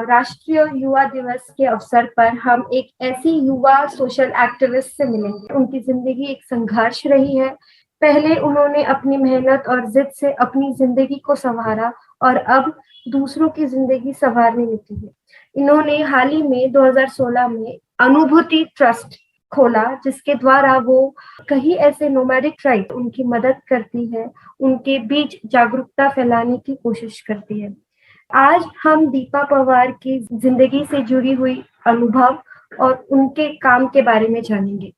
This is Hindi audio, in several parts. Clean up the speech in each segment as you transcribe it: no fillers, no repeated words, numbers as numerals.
राष्ट्रीय युवा दिवस के अवसर पर हम एक ऐसी युवा सोशल एक्टिविस्ट से मिलेंगे। उनकी जिंदगी एक संघर्ष रही है। पहले उन्होंने अपनी मेहनत और जिद से अपनी जिंदगी को संवारा और अब दूसरों की जिंदगी संवारने निकली है। इन्होंने हाल ही में 2016 में अनुभूति ट्रस्ट खोला, जिसके द्वारा वो कई ऐसे नोमैडिक ट्राइब उनकी मदद करती है, उनके बीच जागरूकता फैलाने की कोशिश करती है। आज हम दीपा पवार की जिंदगी से जुड़ी हुई अनुभव और उनके काम के बारे में जानेंगे।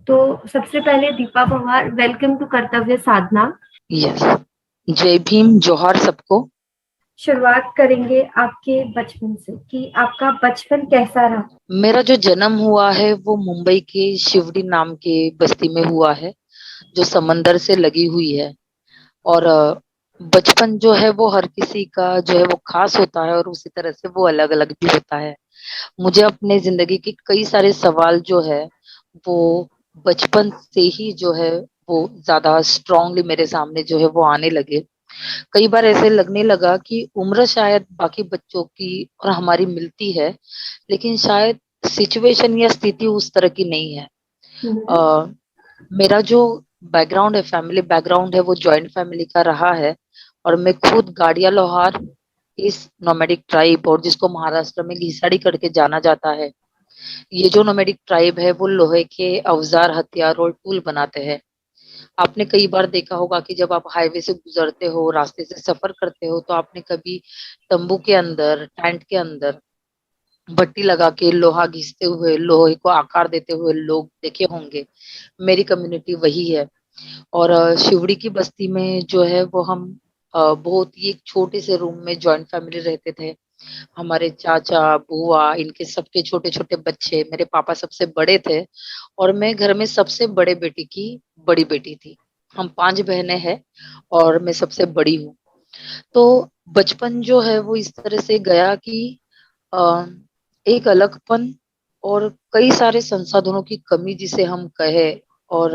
तो सबसे पहले दीपा पवार, वेलकम टू कर्तव्य साधना। यस। जय भीम, जोहार सबको। शुरुआत करेंगे आपके बचपन से कि आपका बचपन कैसा रहा। मेरा जो जन्म हुआ है वो मुंबई के शिवड़ी नाम के बस्ती में हुआ है, जो समंदर से लगी हुई है। और बचपन जो है वो हर किसी का जो है वो खास होता है और उसी तरह से वो अलग अलग भी होता है। मुझे अपने जिंदगी के कई सारे सवाल जो है वो बचपन से ही जो है वो ज्यादा स्ट्रांगली मेरे सामने जो है वो आने लगे। कई बार ऐसे लगने लगा कि उम्र शायद बाकी बच्चों की और हमारी मिलती है, लेकिन शायद सिचुएशन या स्थिति उस तरह की नहीं है। अ, मेरा जो बैकग्राउंड है, फैमिली बैकग्राउंड है, वो जॉइंट फैमिली का रहा है। और मैं खुद गाड़िया लोहार, इस नोमैडिक ट्राइब, और जिसको महाराष्ट्र में घिसाड़ी करके जाना जाता है, ये जो नोमैडिक ट्राइब है वो लोहे के औजार, हथियार और टूल बनाते हैं। आपने कई बार देखा होगा कि जब आप हाईवे से गुजरते हो, रास्ते से सफर करते हो, तो आपने कभी तंबू के अंदर, टेंट के अंदर भट्टी लगा के लोहा घिसते हुए, लोहे को आकार देते हुए लोग देखे होंगे। मेरी कम्युनिटी वही है। और शिवड़ी की बस्ती में जो है वो हम बहुत ही एक छोटे से रूम में जॉइंट फैमिली रहते थे। हमारे चाचा, बुआ, इनके सबके छोटे छोटे बच्चे, मेरे पापा सबसे बड़े थे और मैं घर में सबसे बड़े बेटी की बड़ी बेटी थी। हम 5 बहनें हैं और मैं सबसे बड़ी हूँ। तो बचपन जो है वो इस तरह से गया कि अ, एक अलगपन और कई सारे संसाधनों की कमी जिसे हम कहे। और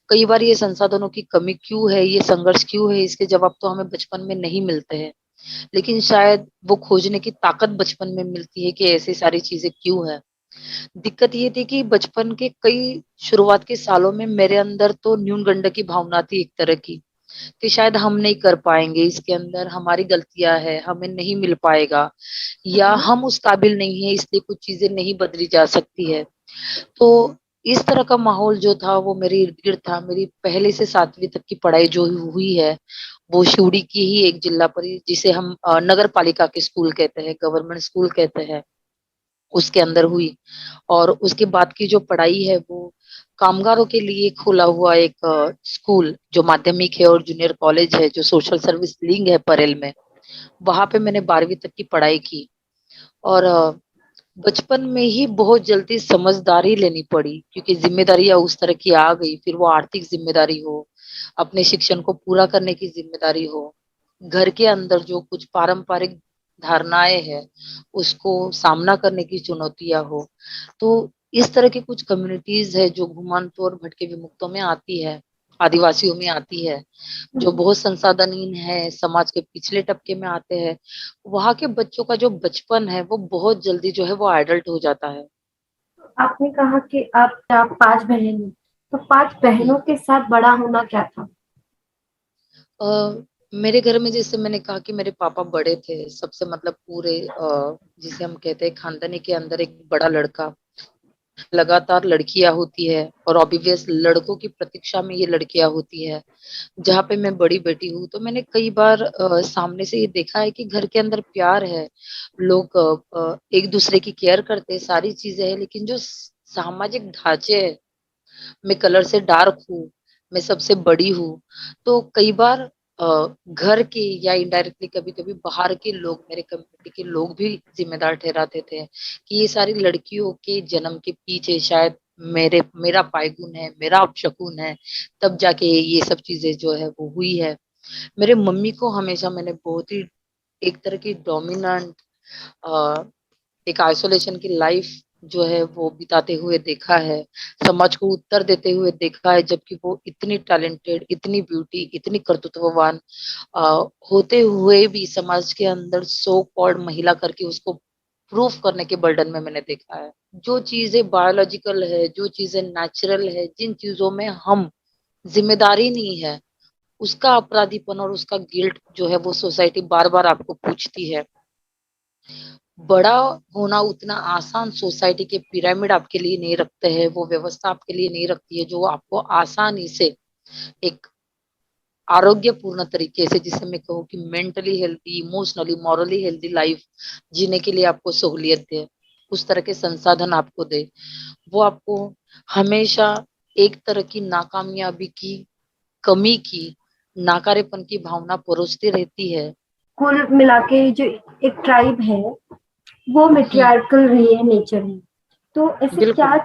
कई बार ये संसाधनों की कमी क्यों है, ये संघर्ष क्यों है, इसके जवाब तो हमें बचपन में नहीं मिलते हैं। लेकिन शायद वो खोजने की ताकत बचपन में मिलती है कि ऐसी सारी चीजें क्यों है। दिक्कत ये थी कि बचपन के कई शुरुआत के सालों में मेरे अंदर तो न्यूनगंड की भावना थी, एक तरह की, कि शायद हम नहीं कर पाएंगे, इसके अंदर हमारी गलतियां है, हमें नहीं मिल पाएगा, या हम उस काबिल नहीं है, इसलिए कुछ चीजें नहीं बदली जा सकती है। तो इस तरह का माहौल जो था वो मेरे इर्द गिर्द था। मेरी पहले से 7वीं तक की पढ़ाई जो हुई है वो शिवड़ी की ही एक जिला परिषद, जिसे हम नगर पालिका के स्कूल कहते हैं, गवर्नमेंट स्कूल कहते हैं, उसके अंदर हुई। और उसके बाद की जो पढ़ाई है वो कामगारों के लिए खोला हुआ एक स्कूल, जो माध्यमिक है और जूनियर कॉलेज है, जो सोशल सर्विस लिंग है परेल में, वहां पे मैंने 12वीं तक की पढ़ाई की। और बचपन में ही बहुत जल्दी समझदारी लेनी पड़ी, क्योंकि जिम्मेदारियां उस तरह की आ गई। फिर वो आर्थिक जिम्मेदारी हो, अपने शिक्षण को पूरा करने की जिम्मेदारी हो, घर के अंदर जो कुछ पारंपरिक धारणाएं हैं उसको सामना करने की चुनौतियां हो। तो इस तरह की कुछ कम्युनिटीज है जो घुमानपुर और भटके विमुक्तों में आती है, आदिवासियों में आती है, जो बहुत संसाधनहीन है, समाज के पिछले तबके में आते हैं। वहां के बच्चों का जो बचपन है वो बहुत जल्दी जो है वो एडल्ट हो जाता है। आपने कहा कि आप 5 बहन हैं, तो 5 बहनों के साथ बड़ा होना क्या था। मेरे घर में, जैसे मैंने कहा कि मेरे पापा बड़े थे सबसे, मतलब पूरे जिसे हम कहते हैं खानदानी के अंदर एक बड़ा लड़का। लगातार लड़कियां होती है और ऑब्वियस लड़कों की प्रतीक्षा में ये लड़कियां होती है। जहाँ पे मैं बड़ी बेटी हूँ, तो मैंने कई बार सामने से ये देखा है कि घर के अंदर प्यार है, लोग एक दूसरे की केयर करते हैं, सारी चीजें हैं, लेकिन जो सामाजिक ढांचे है, मैं कलर से डार्क हूँ, मैं सबसे बड़ी हूँ, तो कई बार घर के या इनडायरेक्टली कभी कभी बाहर के लोग, मेरे कम्युनिटी के लोग भी जिम्मेदार ठहराते थे कि ये सारी लड़कियों के जन्म के पीछे शायद मेरा पायगुन है, मेरा अपशकुन है, तब जाके ये सब चीजें जो है वो हुई है। मेरे मम्मी को हमेशा मैंने बहुत ही एक तरह की डोमिनेंट, एक आइसोलेशन की लाइफ जो है वो बिताते हुए देखा है, समाज को उत्तर देते हुए देखा है, जबकि वो इतनी टैलेंटेड, इतनी ब्यूटी, इतनी कर्तृत्ववान होते हुए भी समाज के अंदर सो कॉल्ड महिला करके उसको प्रूफ करने के बर्डन में मैंने देखा है। जो चीजें बायोलॉजिकल है, जो चीजें नेचुरल है, जिन चीजों में हम जिम्मेदारी नहीं है, उसका अपराधीपन और उसका गिल्ट जो है वो सोसाइटी बार बार आपको पूछती है। बड़ा होना उतना आसान सोसाइटी के पिरामिड आपके लिए नहीं रखते हैं, वो व्यवस्था आपके लिए नहीं रखती है जो आपको आसानी से एक आरोग्यपूर्ण तरीके से, जिसे मैं कहूँ कि mentally healthy, emotionally, morally healthy life जीने के लिए आपको सहूलियत दे, उस तरह के संसाधन आपको दे। वो आपको हमेशा एक तरह की नाकामयाबी की, कमी की, नाकारेपन की भावना परोसती रहती है। कुल मिला के जो एक ट्राइब है वो हम्म। मेट्रियार्कल रही है नेचर में। तो ऐसे बिल्कुल। क्या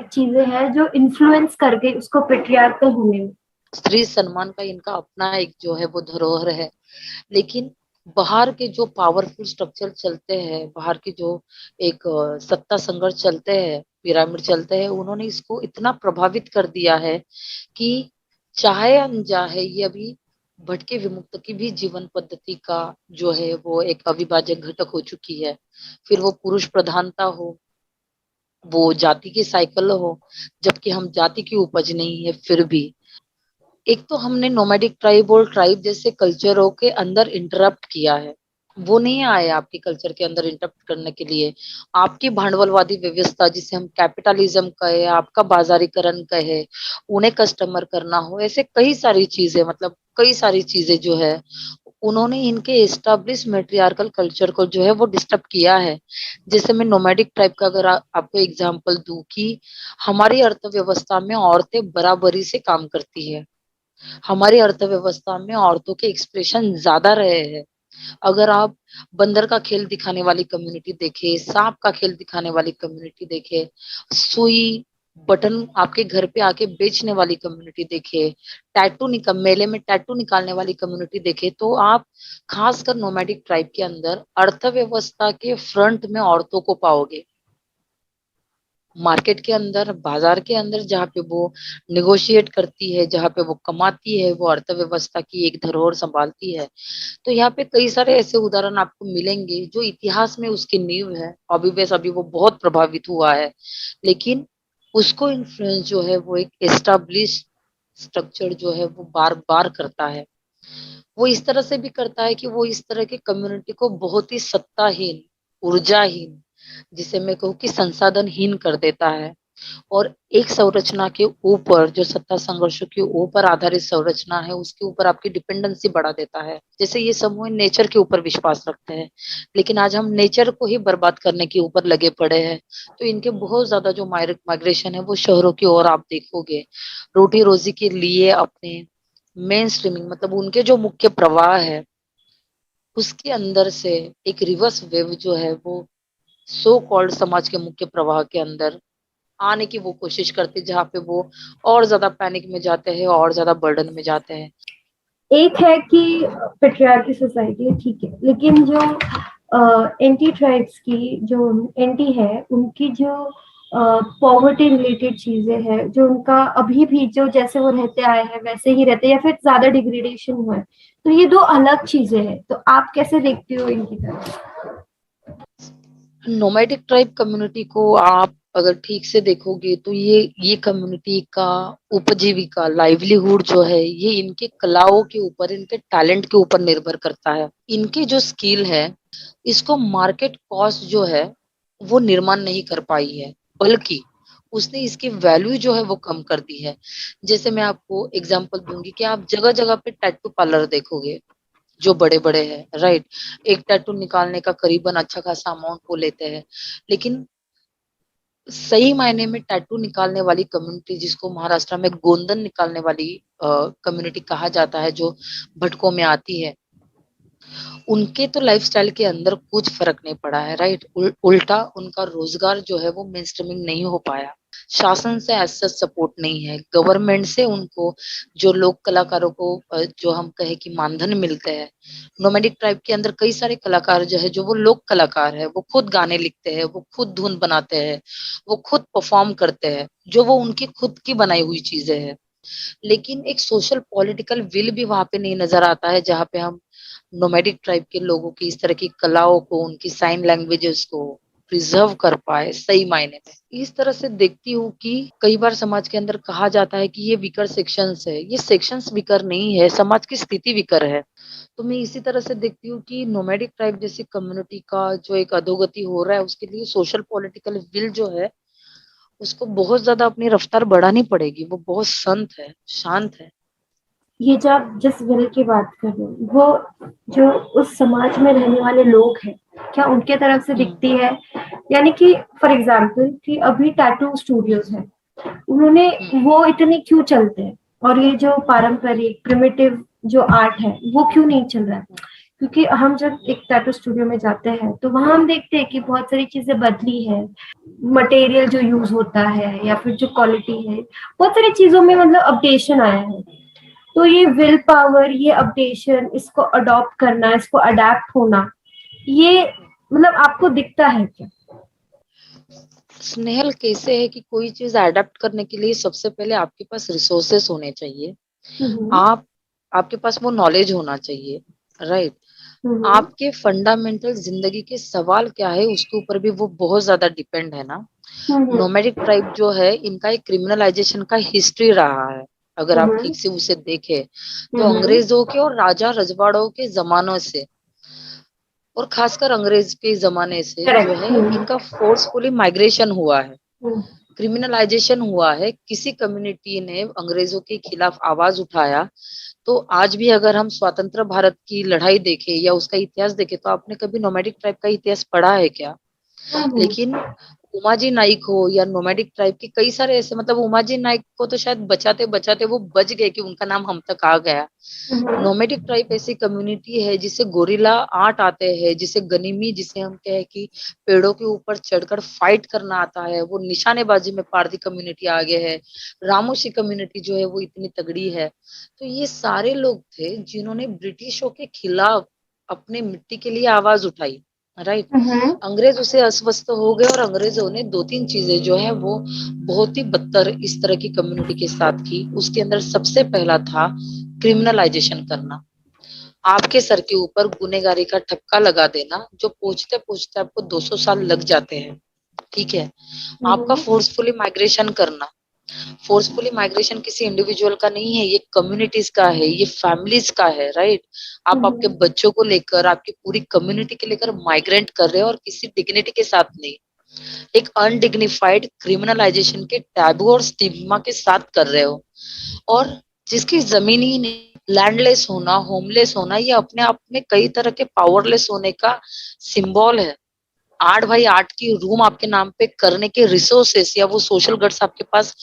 चीजें हैं जो इन्फ्लुएंस कर गई उसको पेट्रियार्कल होने में? स्त्री सम्मान का इनका अपना एक जो है वो धरोहर है, लेकिन बाहर के जो पावरफुल स्ट्रक्चर चलते हैं, बाहर के जो एक सत्ता संघर्ष चलते हैं, पिरामिड चलते हैं, उन्होंने इसको इतना प्रभावित कर दिया है कि चाहे अनचाहे ये अभी भटके विमुक्त की भी जीवन पद्धति का जो है वो एक अविभाज्य घटक हो चुकी है। फिर वो पुरुष प्रधानता हो, वो जाति की साइकिल हो, जबकि हम जाति की उपज नहीं है। फिर भी एक तो हमने नोमैडिक ट्राइब और ट्राइब जैसे कल्चरों के अंदर इंटरप्ट किया है। वो नहीं आए आपके कल्चर के अंदर इंटरप्ट करने के लिए। आपकी भांडवलवादी व्यवस्था, जिसे हम कैपिटलिज्म कहे, आपका बाजारीकरण कहे, उन्हें कस्टमर करना हो, ऐसे कई सारी चीजें, मतलब कई सारी चीजें जो है उन्होंने इनके एस्टेब्लिश मेट्रियार्कल कल्चर को जो है वो डिस्टर्ब किया है। जैसे मैं नोमैडिक ट्राइब का अगर आपको एग्जांपल दूं कि हमारी अर्थव्यवस्था में औरतें बराबरी से काम करती है, हमारी अर्थव्यवस्था में औरतों के एक्सप्रेशन ज्यादा रहे हैं। अगर आप बंदर का खेल दिखाने वाली कम्युनिटी देखे, सांप का खेल दिखाने वाली कम्युनिटी देखे, सुई बटन आपके घर पे आके बेचने वाली कम्युनिटी देखे, टैटू निकल मेले में टैटू निकालने वाली कम्युनिटी देखे, तो आप खासकर नोमैडिक ट्राइब के अंदर अर्थव्यवस्था के फ्रंट में औरतों को पाओगे। मार्केट के अंदर, बाजार के अंदर, जहाँ पे वो निगोशिएट करती है, जहाँ पे वो कमाती है, वो अर्थव्यवस्था की एक धरोहर संभालती है। तो यहाँ पे कई सारे ऐसे उदाहरण आपको मिलेंगे जो इतिहास में उसकी नींव है। अभी बस अभी वो बहुत प्रभावित हुआ है, लेकिन उसको इन्फ्लुएंस जो है वो एक एस्टेब्लिश स्ट्रक्चर जो है वो बार बार करता है। वो इस तरह से भी करता है कि वो इस तरह की कम्युनिटी को बहुत ही सत्ताहीन, ऊर्जाहीन, जिसे मैं कहूँ कि संसाधनहीन कर देता है। और एक संरचना के ऊपर, जो सत्ता संघर्षों के ऊपर आधारित संरचना है, उसके ऊपर आपकी डिपेंडेंसी बढ़ा देता है। जैसे ये समूह नेचर के ऊपर विश्वास रखते हैं, लेकिन आज हम नेचर को ही बर्बाद करने के ऊपर लगे पड़े हैं। तो इनके बहुत ज्यादा जो माइग्रेशन है वो शहरों की ओर आप देखोगे, रोटी रोजी के लिए अपने मेन स्ट्रीमिंग, मतलब उनके जो मुख्य प्रवाह है उसके अंदर से एक रिवर्स वेव जो है वो सो कॉल्ड समाज के मुख्य प्रवाह के अंदर आने की वो कोशिश करते, जहाँ पे वो और ज्यादा पैनिक में जाते हैं और ज्यादा बर्डन में जाते हैं। एक है कि पेट्रियार्की सोसाइटी है, ठीक है, लेकिन जो एंटी ट्राइब्स की जो एंटी है उनकी जो पॉवर्टी रिलेटेड चीजें हैं, जो उनका अभी भी जो जैसे वो रहते आए हैं वैसे ही रहते हैं या फिर ज्यादा डिग्रेडेशन हुआ है, तो ये दो अलग चीजें हैं। तो आप कैसे देखते हो इनकी तरफ? नोमैडिक ट्राइब कम्युनिटी को आप अगर ठीक से देखोगे तो ये कम्युनिटी का उपजीविका, लाइवलीहुड जो है, ये इनके कलाओं के ऊपर, इनके टैलेंट के ऊपर निर्भर करता है। इनकी जो स्किल है, इसको मार्केट कॉस्ट जो है वो निर्माण नहीं कर पाई है, बल्कि उसने इसकी वैल्यू जो है वो कम कर दी है। जैसे मैं आपको एग्जांपल दूंगी कि आप जगह जगह पे टैटू पार्लर देखोगे जो बड़े बड़े हैं, राइट। एक टैटू निकालने का करीबन अच्छा खासा अमाउंट वो लेते हैं, लेकिन सही मायने में टैटू निकालने वाली कम्युनिटी, जिसको महाराष्ट्र में गोंदन निकालने वाली कम्युनिटी कहा जाता है, जो भटकों में आती है, उनके तो लाइफस्टाइल के अंदर कुछ फर्क नहीं पड़ा है, राइट। उल्टा उनका रोजगार जो है वो मेन स्ट्रीमिंग नहीं हो पाया। शासन से ऐसा सपोर्ट नहीं है, गवर्नमेंट से उनको जो लोक कलाकारों को जो हम कहे कि मानधन मिलते हैं। नोमैडिक ट्राइब के अंदर कई सारे कलाकार जो है, जो वो लोक कलाकार है, वो खुद गाने लिखते हैं, वो खुद धुन बनाते हैं, वो खुद परफॉर्म करते हैं, जो वो उनकी खुद की बनाई हुई चीजें हैं। लेकिन एक सोशल पॉलिटिकल विल भी वहां पे नहीं नजर आता है, जहाँ पे हम नोमैडिक ट्राइब के लोगों की इस तरह की कलाओं को, उनकी साइन लैंग्वेजेस को प्रिजर्व कर पाए सही मायने में। इस तरह से देखती हूँ कि कई बार समाज के अंदर कहा जाता है कि ये वीकर सेक्शंस है, ये सेक्शंस वीकर नहीं है, समाज की स्थिति वीकर है। तो मैं इसी तरह से देखती हूँ कि नोमैडिक ट्राइब जैसी कम्युनिटी का जो एक अधोगति हो रहा है, उसके लिए सोशल पॉलिटिकल विल जो है उसको बहुत ज्यादा अपनी रफ्तार बढ़ानी पड़ेगी। वो बहुत संत है, शांत है। ये जो आप जिस विल की बात कर रहे हो, वो जो उस समाज में रहने वाले लोग हैं, क्या उनके तरफ से दिखती है? यानी कि फॉर एग्जाम्पल कि अभी टैटू स्टूडियोज हैं, उन्होंने वो इतने क्यों चलते हैं, और ये जो पारंपरिक प्रिमिटिव जो आर्ट है वो क्यों नहीं चल रहा है? क्योंकि हम जब एक टैटू स्टूडियो में जाते हैं तो वहां हम देखते हैं कि बहुत सारी चीजें बदली है, मटेरियल जो यूज होता है या फिर जो क्वालिटी है, बहुत सारी चीजों में मतलब अपडेशन आया है। तो ये विल पावर, ये अपडेशन, इसको अडॉप्ट करना, इसको अडेप्ट होना, ये मतलब आपको दिखता है क्या? स्नेहल, कैसे है कि कोई चीज अडेप्ट करने के लिए सबसे पहले आपके पास रिसोर्सेस होने चाहिए। हम्म। आप आपके पास वो नॉलेज होना चाहिए, राइट। हम्म। आपके फंडामेंटल जिंदगी के सवाल क्या है उसके ऊपर भी वो बहुत ज्यादा डिपेंड है ना। हम्म। नोमैडिक ट्राइब जो है, इनका एक क्रिमिनलाइजेशन का हिस्ट्री रहा है। अगर आप हम्म। ठीक से उसे देखें तो हम्म। अंग्रेजों के और राजा रजवाड़ों के जमानों से, और खासकर अंग्रेज के जमाने से जो करेक्ट। है, इनका फोर्सफुली माइग्रेशन हुआ है, हम्म। क्रिमिनलाइजेशन हुआ है। किसी कम्युनिटी ने अंग्रेजों के खिलाफ आवाज उठाया तो आज भी अगर हम स्वतंत्र भारत की लड़ाई देखें या उसका इतिहास देखें, तो आपने कभी नोमैडिक ट्राइब का इतिहास पढ़ा है क्या? हम्म। लेकिन उमाजी नाइक हो या नोमैडिक ट्राइब के कई सारे ऐसे, मतलब उमाजी नाइक को तो शायद बचाते बचाते वो बच गए कि उनका नाम हम तक आ गया। हम्म। नोमैडिक ट्राइब ऐसी कम्युनिटी है जिसे गोरिल्ला आर्ट आते हैं, जिसे गनिमी, जिसे हम कहे कि पेड़ों के ऊपर चढ़कर फाइट करना आता है, वो निशानेबाजी में पारधी कम्युनिटी आगे है। रामोशी कम्युनिटी जो है वो इतनी तगड़ी है। तो ये सारे लोग थे जिन्होंने ब्रिटिशों के खिलाफ अपने मिट्टी के लिए आवाज उठाई, राइट। हम्म। अंग्रेज उसे अस्वस्थ हो गए और अंग्रेजों ने दो तीन चीजें जो है वो बहुत ही बदतर इस तरह की कम्युनिटी के साथ की। उसके अंदर सबसे पहला था क्रिमिनलाइजेशन करना, आपके सर के ऊपर गुनेगारी का ठपका लगा देना, जो पूछते पूछते आपको 200 साल लग जाते हैं, ठीक है। आपका हम्म। फोर्सफुली माइग्रेशन करना, फोर्सफुली माइग्रेशन किसी इंडिविजुअल का नहीं है, ये कम्युनिटीज का है, ये फैमिलीज का है, राइट। आप आपके हम्म। बच्चों को लेकर, आपकी पूरी कम्युनिटी के लेकर माइग्रेट कर रहे हो और किसी डिग्निटी के साथ नहीं, एक अनडिग्निफाइड क्रिमिनलाइजेशन के टैबू और स्टिग्मा के साथ कर रहे हो। और जिसकी जमीन ही नहीं, लैंडलेस होना, होमलेस होना, ये अपने आप में कई तरह के पावरलेस होने का सिंबल है। 8 बाई 8 की रूम आपके नाम पे करने के रिसोर्सेस या वो सोशल गट्स आपके पास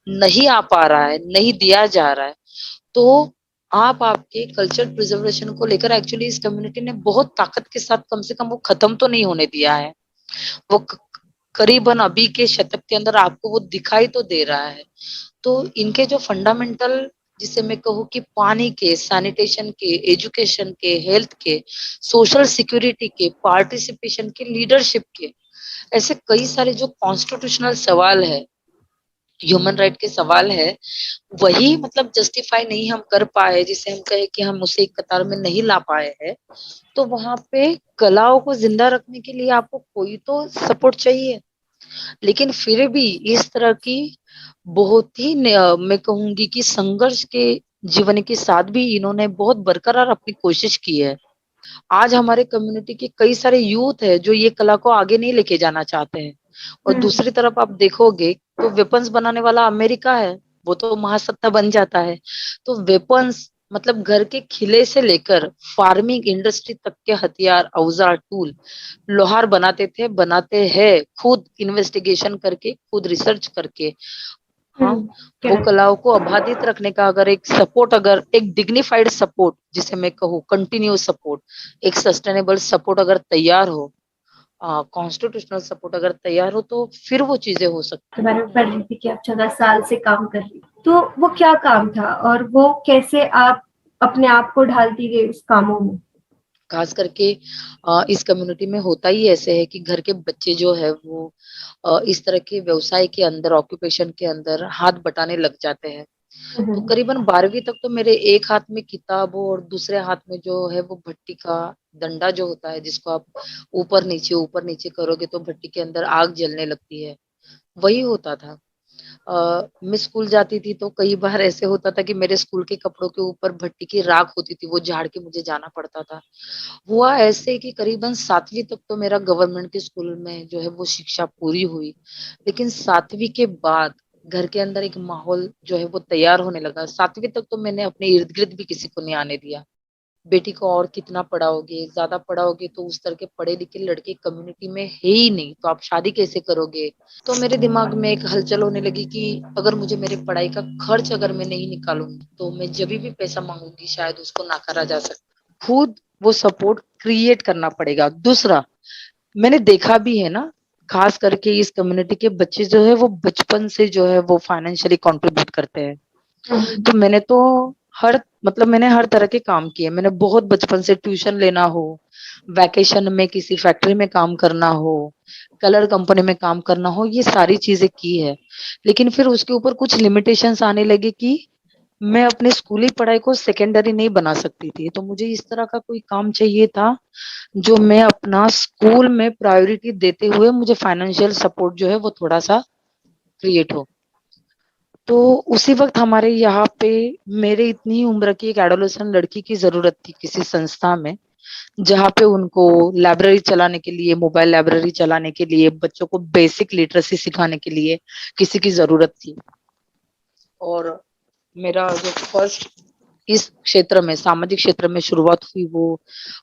नहीं आ पा रहा है, नहीं दिया जा रहा है। तो आप आपके कल्चर प्रिजर्वेशन को लेकर एक्चुअली इस कम्युनिटी ने बहुत ताकत के साथ, कम से कम वो खत्म तो नहीं होने दिया है। वो करीबन अभी के शतक के अंदर आपको वो दिखाई तो दे रहा है। तो इनके जो फंडामेंटल, जिसे मैं कहूँ कि पानी के, सैनिटेशन के, एजुकेशन के, हेल्थ के, सोशल सिक्योरिटी के, पार्टिसिपेशन के, लीडरशिप के, ऐसे कई सारे जो कॉन्स्टिट्यूशनल सवाल है, ह्यूमन राइट के सवाल है, वही मतलब जस्टिफाई नहीं हम कर पाए, जिसे हम कहे कि हम उसे एक कतार में नहीं ला पाए हैं। तो वहां पे कलाओं को जिंदा रखने के लिए आपको कोई तो सपोर्ट चाहिए। लेकिन फिर भी इस तरह की बहुत ही मैं कहूंगी कि संघर्ष के जीवन के साथ भी इन्होंने बहुत बरकरार अपनी कोशिश की है। आज हमारे कम्युनिटी के कई सारे यूथ है जो ये कला को आगे नहीं लेके जाना चाहते हैं। और हम्म। दूसरी तरफ आप देखोगे तो वेपन्स बनाने वाला अमेरिका है, वो तो महासत्ता बन जाता है। तो वेपन्स मतलब घर के खिले से लेकर फार्मिंग इंडस्ट्री तक के हथियार, औजार, टूल, लोहार बनाते थे, बनाते हैं, खुद इन्वेस्टिगेशन करके, खुद रिसर्च करके। हाँ, वो करेक्ट। कलाओं को अबाधित रखने का अगर एक सपोर्ट, अगर एक डिग्निफाइड सपोर्ट, जिसे मैं कहूँ कंटिन्यूस सपोर्ट, एक सस्टेनेबल सपोर्ट अगर तैयार हो, कॉन्स्टिट्यूशनल सपोर्ट अगर तैयार हो, तो फिर वो चीजें हो सकती के है। बारे में पढ़ रही थी कि आप 14 साल से काम कर रही, तो वो क्या काम था और वो कैसे आप अपने आप को ढालती गई उस कामों में? खास करके इस कम्युनिटी में होता ही ऐसे है कि घर के बच्चे जो है वो इस तरह के व्यवसाय के अंदर, ऑक्यूपेशन के अंदर हाथ बटाने लग जाते हैं। तो हम्म, करीबन 12वीं तक तो मेरे एक हाथ में किताब हो और दूसरे हाथ में जो है वो भट्टी का डंडा जो होता है, जिसको आप ऊपर नीचे करोगे तो भट्टी के अंदर आग जलने लगती है, वही होता था। मैं स्कूल जाती थी तो कई बार ऐसे होता था कि मेरे स्कूल के कपड़ों के ऊपर भट्टी की राख होती थी, वो झाड़ के मुझे जाना पड़ता था। हुआ ऐसे कि करीबन 7वीं तक तो मेरा गवर्नमेंट के स्कूल में जो है वो शिक्षा पूरी हुई, लेकिन 7वीं के बाद घर के अंदर एक माहौल जो है वो तैयार होने लगा। 7वीं तक तो मैंने अपने इर्द गिर्द भी किसी को नहीं आने दिया। बेटी को और कितना पढ़ाओगे, ज्यादा पढ़ाओगे तो उस तरह के पढ़े लिखे लड़के कम्युनिटी में है ही नहीं, तो आप शादी कैसे करोगे। तो मेरे दिमाग में एक हलचल होने लगी कि अगर मुझे मेरे पढ़ाई का खर्च अगर मैं नहीं निकालूंगी तो मैं जब भी पैसा मांगूंगी शायद उसको नकारा जा सकता। खुद वो सपोर्ट क्रिएट करना पड़ेगा। दूसरा, मैंने देखा भी है ना, खास करके इस कम्युनिटी के बच्चे जो है वो बचपन से जो है वो फाइनेंशियली कंट्रीब्यूट करते हैं। हम्म, तो मैंने तो मैंने हर तरह के काम किए। मैंने बहुत बचपन से ट्यूशन लेना हो, वैकेशन में किसी फैक्ट्री में काम करना हो, कलर कंपनी में काम करना हो, ये सारी चीजें की है। लेकिन फिर उसके ऊपर कुछ लिमिटेशंस आने लगे कि मैं अपनी स्कूली पढ़ाई को सेकेंडरी नहीं बना सकती थी। तो मुझे इस तरह का कोई काम चाहिए था जो मैं अपना स्कूल में प्रायोरिटी देते हुए मुझे फाइनेंशियल सपोर्ट जो है वो थोड़ा सा क्रिएट हो। तो उसी वक्त हमारे यहाँ पे मेरे इतनी ही उम्र की एक एडोलेसेंट लड़की की जरूरत थी किसी संस्था में, जहाँ पे उनको लाइब्रेरी चलाने के लिए, मोबाइल लाइब्रेरी चलाने के लिए, बच्चों को बेसिक लिटरेसी सिखाने के लिए किसी की जरूरत थी। और मेरा जो फर्स्ट इस क्षेत्र में, सामाजिक क्षेत्र में शुरुआत हुई वो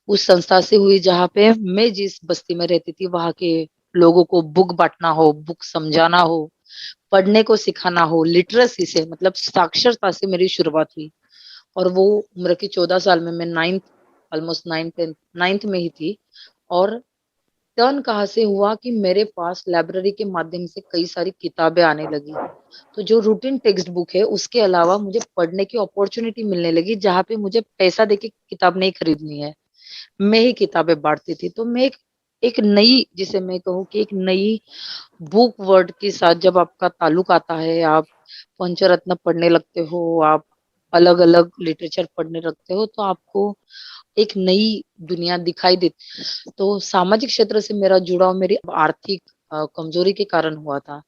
उस संस्था से हुई जहाँ पे मैं जिस बस्ती में रहती थी वहां के लोगों को बुक बांटना हो, बुक समझाना हो, पढ़ने को सिखाना हो, लिटरेसी से मतलब साक्षरता से मेरी शुरुआत हुई। और वो उम्र की 14 साल में मैं नाइन्थ, ऑलमोस्ट नाइन्थ में ही थी। और टर्न कहाँ से हुआ कि मेरे पास लाइब्रेरी के माध्यम से कई सारी किताबें आने लगी। तो जो रूटीन टेक्स्ट बुक है उसके अलावा मुझे पढ़ने की अपॉर्चुनिटी मिलने लगी, जहाँ पे मुझे पैसा देके किताब नहीं खरीदनी है, मैं ही किताबें बांटती थी। तो मैं एक नई, जिसे मैं कहूँ कि एक नई बुक वर्ड के साथ जब आपका ताल्लुक आता है, आप पंचरत्न पढ़ने लगते हो, आप अलग अलग लिटरेचर पढ़ने लगते हो, तो आपको एक नई दुनिया दिखाई देती। तो सामाजिक क्षेत्र से मेरा जुड़ाव मेरी आर्थिक कमजोरी के कारण हुआ था।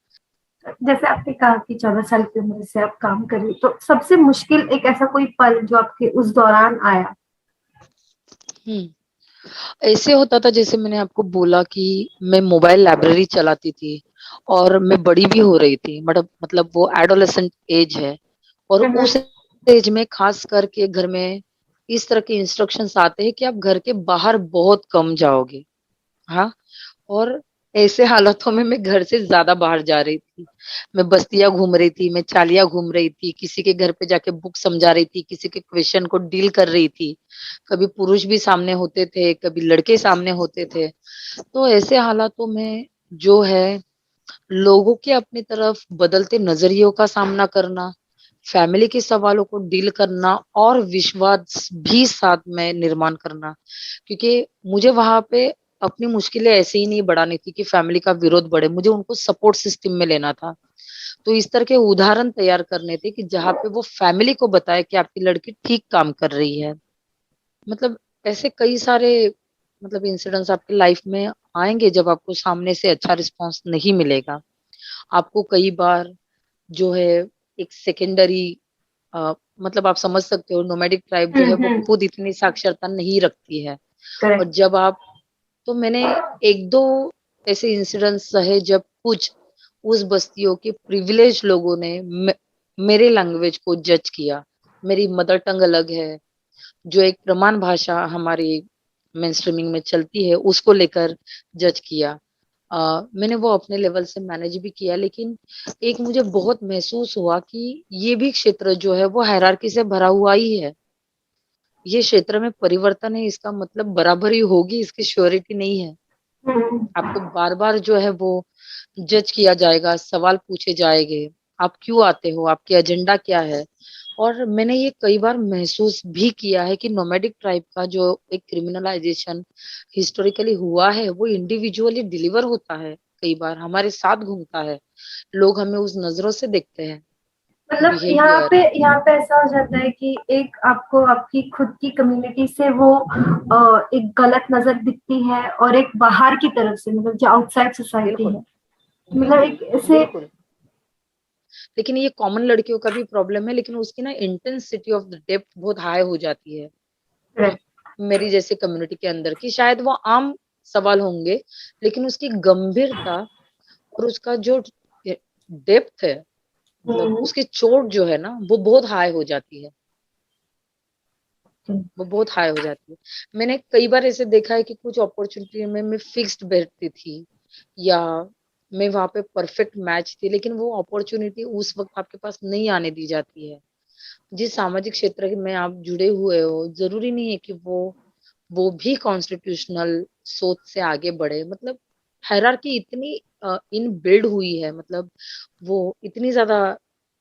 जैसे आपने कहा कि 14 साल की उम्र से आप काम कर रही, तो सबसे मुश्किल एक ऐसा कोई पल जो आपके उस दौरान आया। हम्म ऐसे होता था, जैसे मैंने आपको बोला कि मैं मोबाइल लाइब्रेरी चलाती थी और मैं बड़ी भी हो रही थी, मतलब वो एडोलेसेंट एज है। और हम्म, उस एज में खास करके घर में इस तरह के इंस्ट्रक्शंस आते हैं कि आप घर के बाहर बहुत कम जाओगे। हाँ। और ऐसे हालातों में मैं घर से ज्यादा बाहर जा रही थी। मैं बस्तियां घूम रही थी, मैं चालियां घूम रही थी, किसी के घर पे जाके बुक समझा रही थी, किसी के क्वेश्चन को डील कर रही थी। कभी पुरुष भी सामने होते थे, कभी लड़के सामने होते थे। तो ऐसे हालातों में जो है लोगों के अपनी तरफ बदलते नजरियों का सामना करना, फैमिली के सवालों को डील करना और विश्वास भी साथ में निर्माण करना। क्योंकि मुझे वहां पे अपनी मुश्किलें ऐसे ही नहीं बढ़ानी थी कि फैमिली का विरोध बढ़े, मुझे उनको सपोर्ट सिस्टम में लेना था। तो इस तरह के उदाहरण तैयार करने थे कि जहाँ पे वो फैमिली को बताए कि आपकी लड़की ठीक काम कर रही है। मतलब ऐसे कई सारे इंसिडेंट्स आपकी लाइफ में आएंगे जब आपको सामने से अच्छा रिस्पांस नहीं मिलेगा। आपको कई बार जो है एक सेकेंडरी, मतलब आप समझ सकते हो, नोमैडिक ट्राइब जो है वो हम्म, खुद इतनी साक्षरता नहीं रखती है। और करेक्ट। जब आप, तो मैंने एक दो ऐसे इंसिडेंट्स सहे जब कुछ उस बस्तियों के प्रिविलेज लोगों ने मेरे लैंग्वेज को जज किया। मेरी मदर टंग अलग है, जो एक प्रमाण भाषा हमारी मेनस्ट्रीमिंग में चलती है, उसको लेकर जज किया। मैंने वो अपने लेवल से मैनेज भी किया, लेकिन एक मुझे बहुत महसूस हुआ कि ये भी क्षेत्र जो है वो हायरार्की से भरा हुआ ही है। ये क्षेत्र में परिवर्तन है, इसका मतलब बराबरी होगी, इसकी श्योरिटी नहीं है। हम्म, आपको बार बार जो है वो जज किया जाएगा, सवाल पूछे जाएंगे, आप क्यों आते हो, आपकी एजेंडा क्या है। और मैंने ये कई बार महसूस भी किया है कि नोमैडिक ट्राइब का जो एक क्रिमिनलाइजेशन हिस्टोरिकली हुआ है वो इंडिविजुअली डिलीवर होता है, कई बार हमारे साथ घूमता है, लोग हमें उस नजरों से देखते हैं। मतलब बिहेवियर। यहाँ पे ऐसा हो जाता है कि एक आपको आपकी खुद की कम्युनिटी से वो एक गलत नजर दिखती है, और एक बाहर की तरफ से, मतलब जो आउटसाइड सोसाइटी बिल्कुल है, मतलब बिल्कुल एक ऐसे। बिल्कुल। लेकिन ये कॉमन लड़कियों का भी प्रॉब्लम है, लेकिन उसकी ना इंटेंसिटी ऑफ द डेप्थ बहुत हाई हो जाती है मेरी जैसे कम्युनिटी के अंदर, की शायद वो आम सवाल होंगे, लेकिन उसकी गंभीरता और उसका जो डेप्थ है, मतलब हम्म, उसकी चोट जो है ना, वो बहुत हाई हो जाती है। वो बहुत हाई हो जाती है। मैंने कई बार ऐसे देखा है कि कुछ अपॉर्चुनिटी में मैं फिक्स्ड बैठती थी, या मैं वहां पे परफेक्ट मैच थी, लेकिन वो अपॉर्चुनिटी उस वक्त आपके पास नहीं आने दी जाती है। जिस सामाजिक क्षेत्र में आप जुड़े हुए हो, जरूरी नहीं है कि वो भी कॉन्स्टिट्यूशनल सोच से आगे बढ़े। मतलब हायरार्की इतनी इन बिल्ड हुई है, मतलब वो इतनी ज्यादा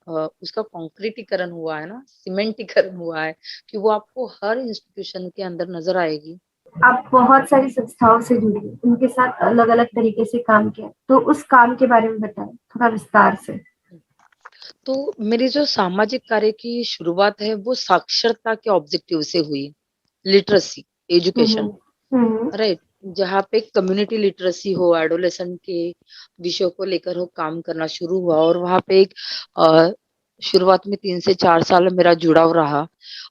उसका कॉन्क्रीटीकरण हुआ है ना, सीमेंटीकरण हुआ है, कि वो आपको हर इंस्टीट्यूशन के अंदर नजर आएगी। आप बहुत सारी संस्थाओं से जुड़ी, उनके साथ अलग अलग तरीके से काम किया, तो उस काम के बारे में बताएं थोड़ा विस्तार से। तो मेरी जो सामाजिक कार्य की शुरुआत है वो साक्षरता के ऑब्जेक्टिव से हुई, लिटरेसी, हम्म। एजुकेशन, हम्म। राइट। जहाँ पे कम्युनिटी लिटरेसी हो, एडोलेसेंट के विषयों को लेकर हो काम करना शुरू हुआ, और वहाँ पे एक अ, शुरुआत में 3 से 4 साल मेरा जुड़ाव रहा,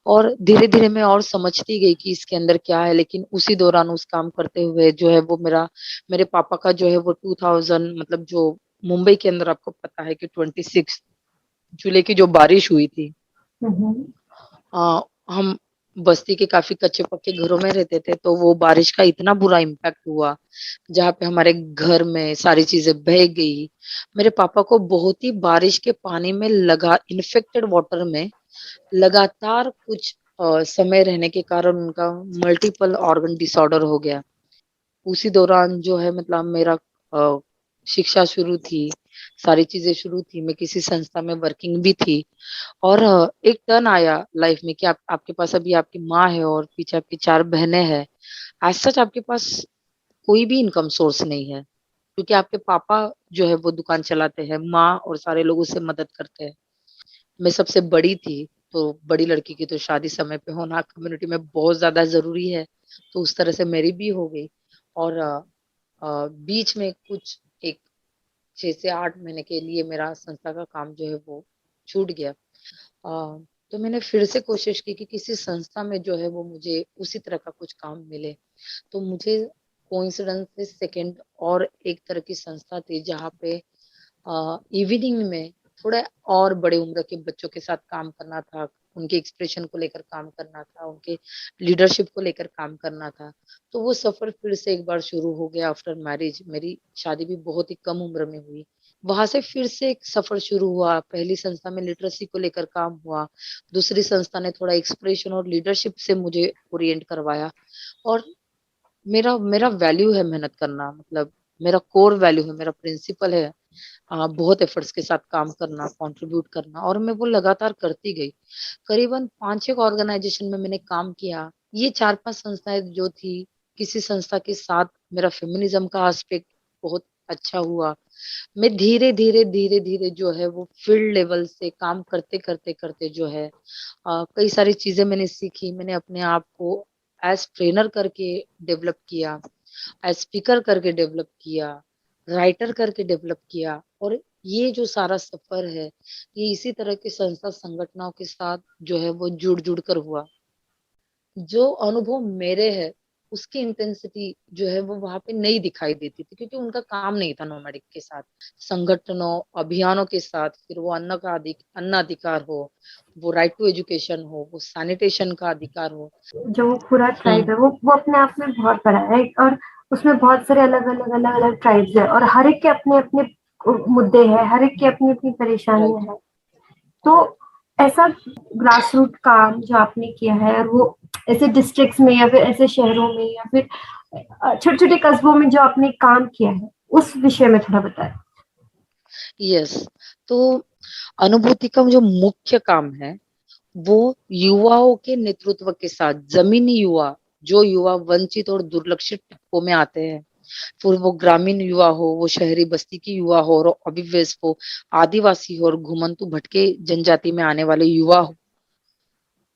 और धीरे धीरे मैं और समझती गई कि इसके अंदर क्या है। लेकिन उसी दौरान उस काम करते हुए जो है वो मेरे पापा का जो है वो 2000, मतलब जो मुंबई के अंदर आपको पता है कि 26 जुलाई की जो बारिश हुई थी, हम्म। आ, हम बस्ती के काफी कच्चे पक्के घरों में रहते थे, तो वो बारिश का इतना बुरा इम्पैक्ट हुआ, जहाँ पे हमारे घर में सारी चीजें बह गई। मेरे पापा को बहुत ही बारिश के पानी में लगा इन्फेक्टेड वाटर में लगातार कुछ समय रहने के कारण उनका मल्टीपल ऑर्गन डिसऑर्डर हो गया। उसी दौरान जो है, मतलब मेरा अ, शिक्षा शुरू थी, सारी चीजें शुरू थी, मैं किसी संस्था में वर्किंग भी थी। और एक टर्न आया लाइफ में कि आपके पास अभी आपकी माँ है और पीछे आपकी 4 बहनें हैं। एज सच आपके पास कोई भी इनकम सोर्स नहीं है, क्योंकि आपके पापा जो है वो दुकान चलाते हैं, माँ और सारे लोग उससे मदद करते हैं। मैं सबसे बड़ी थी, तो बड़ी लड़की की तो शादी समय पे होना कम्युनिटी में बहुत ज्यादा जरूरी है, तो उस तरह से मेरी भी हो गई। और बीच में कुछ एक 6 से 8 महीने के लिए मेरा संस्था का काम जो है वो छूट गया। तो मैंने फिर से कोशिश की कि किसी संस्था में जो है वो मुझे उसी तरह का कुछ काम मिले। तो मुझे कोइंसिडेंस से सेकंड और एक तरह की संस्था थी, जहाँ पे इवनिंग में थोड़ा और बड़े उम्र के बच्चों के साथ काम करना था, उनके एक्सप्रेशन को लेकर काम करना था, उनके लीडरशिप को लेकर काम करना था। तो वो सफर फिर से एक बार शुरू हो गया आफ्टर मैरिज। मेरी शादी भी बहुत ही कम उम्र में हुई। वहां से फिर से एक सफर शुरू हुआ। पहली संस्था में लिटरेसी को लेकर काम हुआ, दूसरी संस्था ने थोड़ा एक्सप्रेशन और लीडरशिप से मुझे ओरिएंट करवाया। और मेरा मेरा वैल्यू है मेहनत करना, मतलब मेरा कोर वैल्यू है, मेरा प्रिंसिपल है बहुत एफर्ट्स के साथ काम करना, कंट्रीब्यूट करना, और मैं वो लगातार करती गई। करीबन 5-6 ऑर्गेनाइजेशन में मैंने काम किया। ये 4-5 संस्थाएं जो थी, किसी संस्था के साथ मेरा फेमिनिज्म का एस्पेक्ट बहुत अच्छा हुआ। मैं धीरे धीरे धीरे धीरे जो है वो फील्ड लेवल से काम करते करते करते जो है कई सारी चीजें मैंने सीखी। मैंने अपने आप को एज ट्रेनर करके डेवलप किया, एज स्पीकर करके डेवलप किया, राइटर करके डेवलप किया। और ये जो सारा सफर है, ये इसी तरह के संस्था संगठनों के साथ जो है वो जुड़ जुड़ कर हुआ। जो अनुभव मेरे है, उसकी इंटेंसिटी जो है वो वहां पे नहीं दिखाई देती थी, क्योंकि उनका काम नहीं था नोमैडिक के साथ, संगठनों अभियानों के साथ। फिर वो अन्न अधिकार हो, वो राइट टू एजुकेशन हो, वो सैनिटेशन का अधिकार हो। जो वो पूरा ट्राइब हम्म। है, वो अपने आप में बहुत बड़ा है, और उसमें बहुत सारे अलग अलग ट्राइब्स है, और हर एक के अपने अपने मुद्दे हैं, हर एक की अपनी अपनी परेशानियां राइट। हैं। तो ऐसा ग्रास रूट काम जो आपने किया है, और वो ऐसे डिस्ट्रिक्ट्स में या फिर ऐसे शहरों में या फिर छोटे छोटे कस्बों में जो आपने काम किया है, उस विषय में थोड़ा बताएं। यस। तो अनुभूति का जो मुख्य काम है, वो युवाओं के नेतृत्व के साथ, जमीनी युवा, जो युवा वंचित और दुर्लक्षित तबकों में आते हैं, फिर वो ग्रामीण युवा हो, वो शहरी बस्ती की युवा हो, और अभिवेश हो, आदिवासी हो, और घुमंतु भटके जनजाति में आने वाले युवा हो,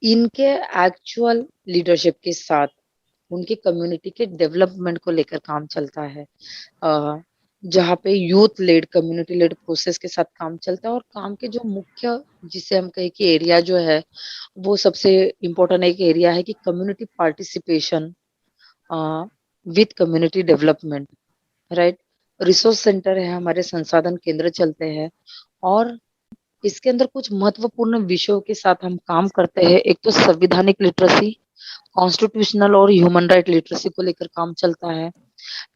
इनके एक्चुअल लीडरशिप के साथ उनकी कम्युनिटी के डेवलपमेंट को लेकर काम चलता है। जहाँ पे youth led, community led process के साथ काम चलता है, और काम के जो मुख्य, जिसे हम कहे कि एरिया जो है, वो सबसे इम्पोर्टेंट एक एरिया है कि community participation with community development, right. Resource centre है, हमारे संसाधन केंद्र चलते हैं, और इसके अंदर कुछ महत्वपूर्ण विषयों के साथ हम काम करते हैं। एक तो संवैधानिक लिटरेसी, कॉन्स्टिट्यूशनल और ह्यूमन राइट लिटरेसी को लेकर काम चलता है।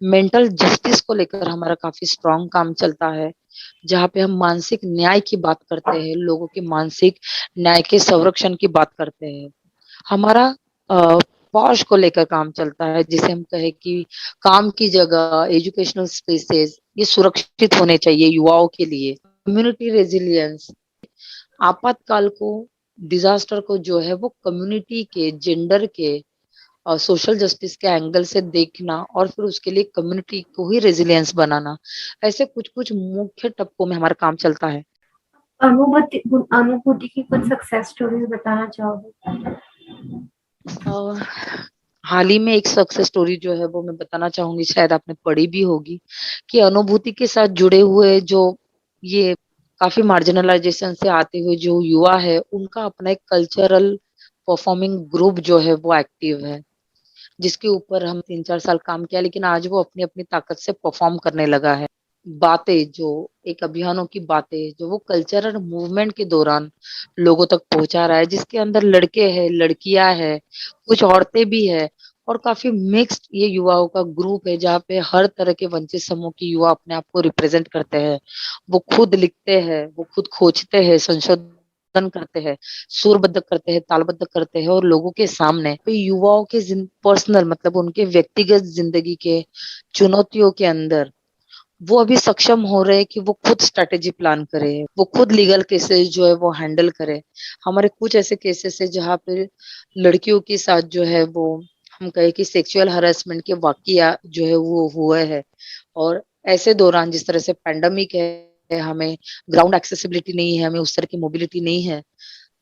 मेंटल जस्टिस को लेकर हमारा काफी स्ट्रांग काम चलता है, जहाँ पे हम मानसिक न्याय की बात करते हैं, लोगों के मानसिक न्याय के संरक्षण की बात करते हैं। हमारा पॉश को लेकर काम चलता है, जिसे हम कहे कि काम की जगह, एजुकेशनल स्पेसेस ये सुरक्षित होने चाहिए युवाओं के लिए। कम्युनिटी रेजिलियंस, आपातकाल को, डिजास्टर को जो है वो कम्युनिटी के, जेंडर के, सोशल जस्टिस के एंगल से देखना, और फिर उसके लिए कम्युनिटी को ही रेजिलियंस बनाना। ऐसे कुछ कुछ मुख्य टप्पों में हमारा काम चलता है। अनुभूति अनुभूति की कुछ सक्सेस स्टोरीज बताना चाहोगे? हाल ही में एक सक्सेस स्टोरी जो है वो मैं बताना चाहूंगी, शायद आपने पढ़ी भी होगी, कि अनुभूति के साथ जुड़े हुए जो ये काफी मार्जिनलाइजेशन से आते हुए जो युवा है, उनका अपना एक कल्चरल परफॉर्मिंग ग्रुप जो है वो एक्टिव है, जिसके ऊपर हम 3-4 साल काम किया, लेकिन आज वो अपनी अपनी ताकत से परफॉर्म करने लगा है। बातें जो, एक अभियानों की बातें जो वो कल्चरल मूवमेंट के दौरान लोगों तक पहुंचा रहा है, जिसके अंदर लड़के हैं, लड़कियां हैं, कुछ औरतें भी है, और काफी मिक्स्ड ये युवाओं का ग्रुप है, जहाँ पे हर तरह के वंचित समूह की युवा अपने आप को रिप्रेजेंट करते हैं। वो खुद लिखते हैं, वो खुद खोजते हैं, संशोधन करते हैं, सुरबद्ध करते हैं, तालबद्ध करते हैं, और लोगों के सामने युवाओं के पर्सनल, मतलब उनके व्यक्तिगत जिंदगी के चुनौतियों के अंदर वो अभी सक्षम हो रहे हैं कि वो खुद स्ट्रेटेजी प्लान करे, वो खुद लीगल केसेस जो है वो हैंडल करे। हमारे कुछ ऐसे केसेस है जहाँ पे लड़कियों के साथ जो है वो, हम कहे कि सेक्सुअल हरासमेंट के वाकया जो है वो हुए हैं, और ऐसे दौरान जिस तरह से पैंडेमिक है, हमें ग्राउंड एक्सेसिबिलिटी नहीं है, हमें उस तरह की मोबिलिटी नहीं है,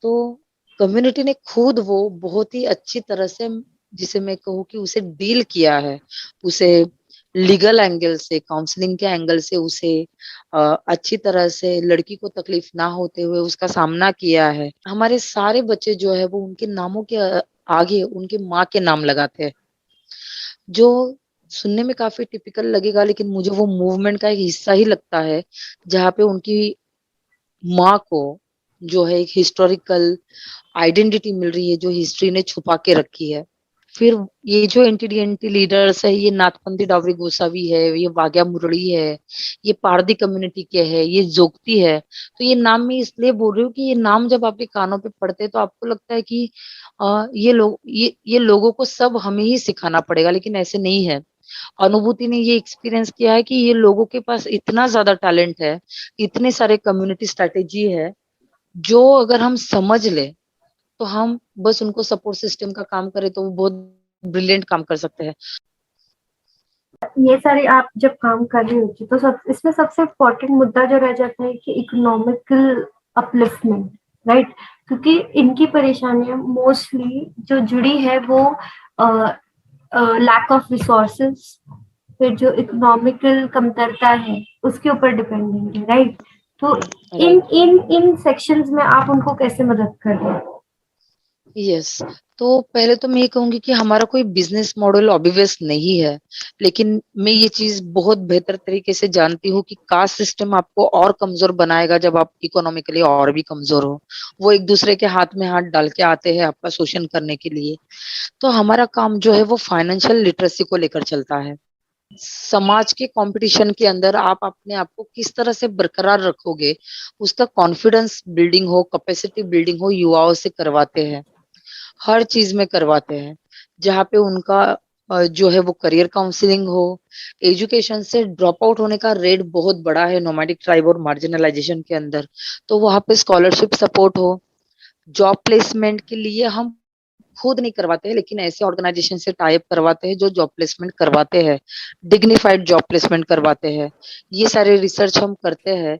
तो कम्युनिटी ने खुद वो बहुत ही अच्छी तरह से, जिसे मैं कहूँ कि उसे डील किया है, उसे लीगल एंगल से, काउंसलिंग के एंगल से उसे अच्छी तरह से लड़की को तकलीफ ना होते हुए उसका सामना किया है। हमारे सारे बच्चे जो है वो उनके नामों के आगे उनके माँ के नाम लगाते हैं, जो सुनने में काफी टिपिकल लगेगा, लेकिन मुझे वो मूवमेंट का एक हिस्सा ही लगता है, जहाँ पे उनकी माँ को जो है एक हिस्टोरिकल आइडेंटिटी मिल रही है, जो हिस्ट्री ने छुपा के रखी है। फिर ये जो एंटी लीडर्स है, ये नाथपंथी डावरी गोसावी है, ये वाघया मुरली है, ये पारदी कम्युनिटी के है, ये जोगती है। तो ये नाम मैं इसलिए बोल रही हूँ कि ये नाम जब आपके कानों पे पड़ते हैं तो आपको लगता है कि ये लोगों को सब हमें ही सिखाना पड़ेगा, लेकिन ऐसे नहीं है। अनुभूति ने ये एक्सपीरियंस किया है कि ये लोगों के पास इतना ज्यादा टैलेंट है, इतने सारे कम्युनिटी स्ट्रेटेजी है, जो अगर हम समझ ले तो हम बस उनको सपोर्ट सिस्टम का काम करें तो वो बहुत ब्रिलियंट काम कर सकते हैं। ये सारे आप जब काम कर रही होती तो सब इसमें सबसे इम्पोर्टेंट मुद्दा जो रह जाता है कि इकोनॉमिकल अपलिफ्टमेंट, राइट? क्योंकि इनकी परेशानियां मोस्टली जो जुड़ी है वो लैक ऑफ रिसोर्सेज, फिर जो इकोनॉमिकल कमतरता है उसके ऊपर डिपेंडेंट है, राइट? तो इन इन इन सेक्शंस में आप उनको कैसे मदद कर रहे हैं? यस, तो पहले तो मैं ये कहूंगी कि हमारा कोई बिजनेस मॉडल ऑब्वियस नहीं है, लेकिन मैं ये चीज बहुत बेहतर तरीके से जानती हूँ कि कास्ट सिस्टम आपको और कमजोर बनाएगा जब आप इकोनॉमिकली और भी कमजोर हो। वो एक दूसरे के हाथ में हाथ डाल के आते हैं आपका शोषण करने के लिए। तो हमारा काम जो है वो फाइनेंशियल लिटरेसी को लेकर चलता है। समाज के कंपटीशन के अंदर आप अपने आप को किस तरह से बरकरार रखोगे, उसका कॉन्फिडेंस बिल्डिंग हो, कैपेसिटी बिल्डिंग हो, युवाओं से करवाते हैं, हर चीज में करवाते हैं। जहाँ पे उनका जो है वो करियर काउंसलिंग हो, एजुकेशन से ड्रॉप आउट होने का रेट बहुत बड़ा है नोमैडिक ट्राइब और मार्जिनलाइजेशन के अंदर, तो वहाँ पे स्कॉलरशिप सपोर्ट हो। जॉब प्लेसमेंट के लिए हम खुद नहीं करवाते हैं, लेकिन ऐसे ऑर्गेनाइजेशन से टाई अप करवाते हैं जो जॉब प्लेसमेंट करवाते हैं, डिग्निफाइड जॉब प्लेसमेंट करवाते हैं। ये सारे रिसर्च हम करते हैं।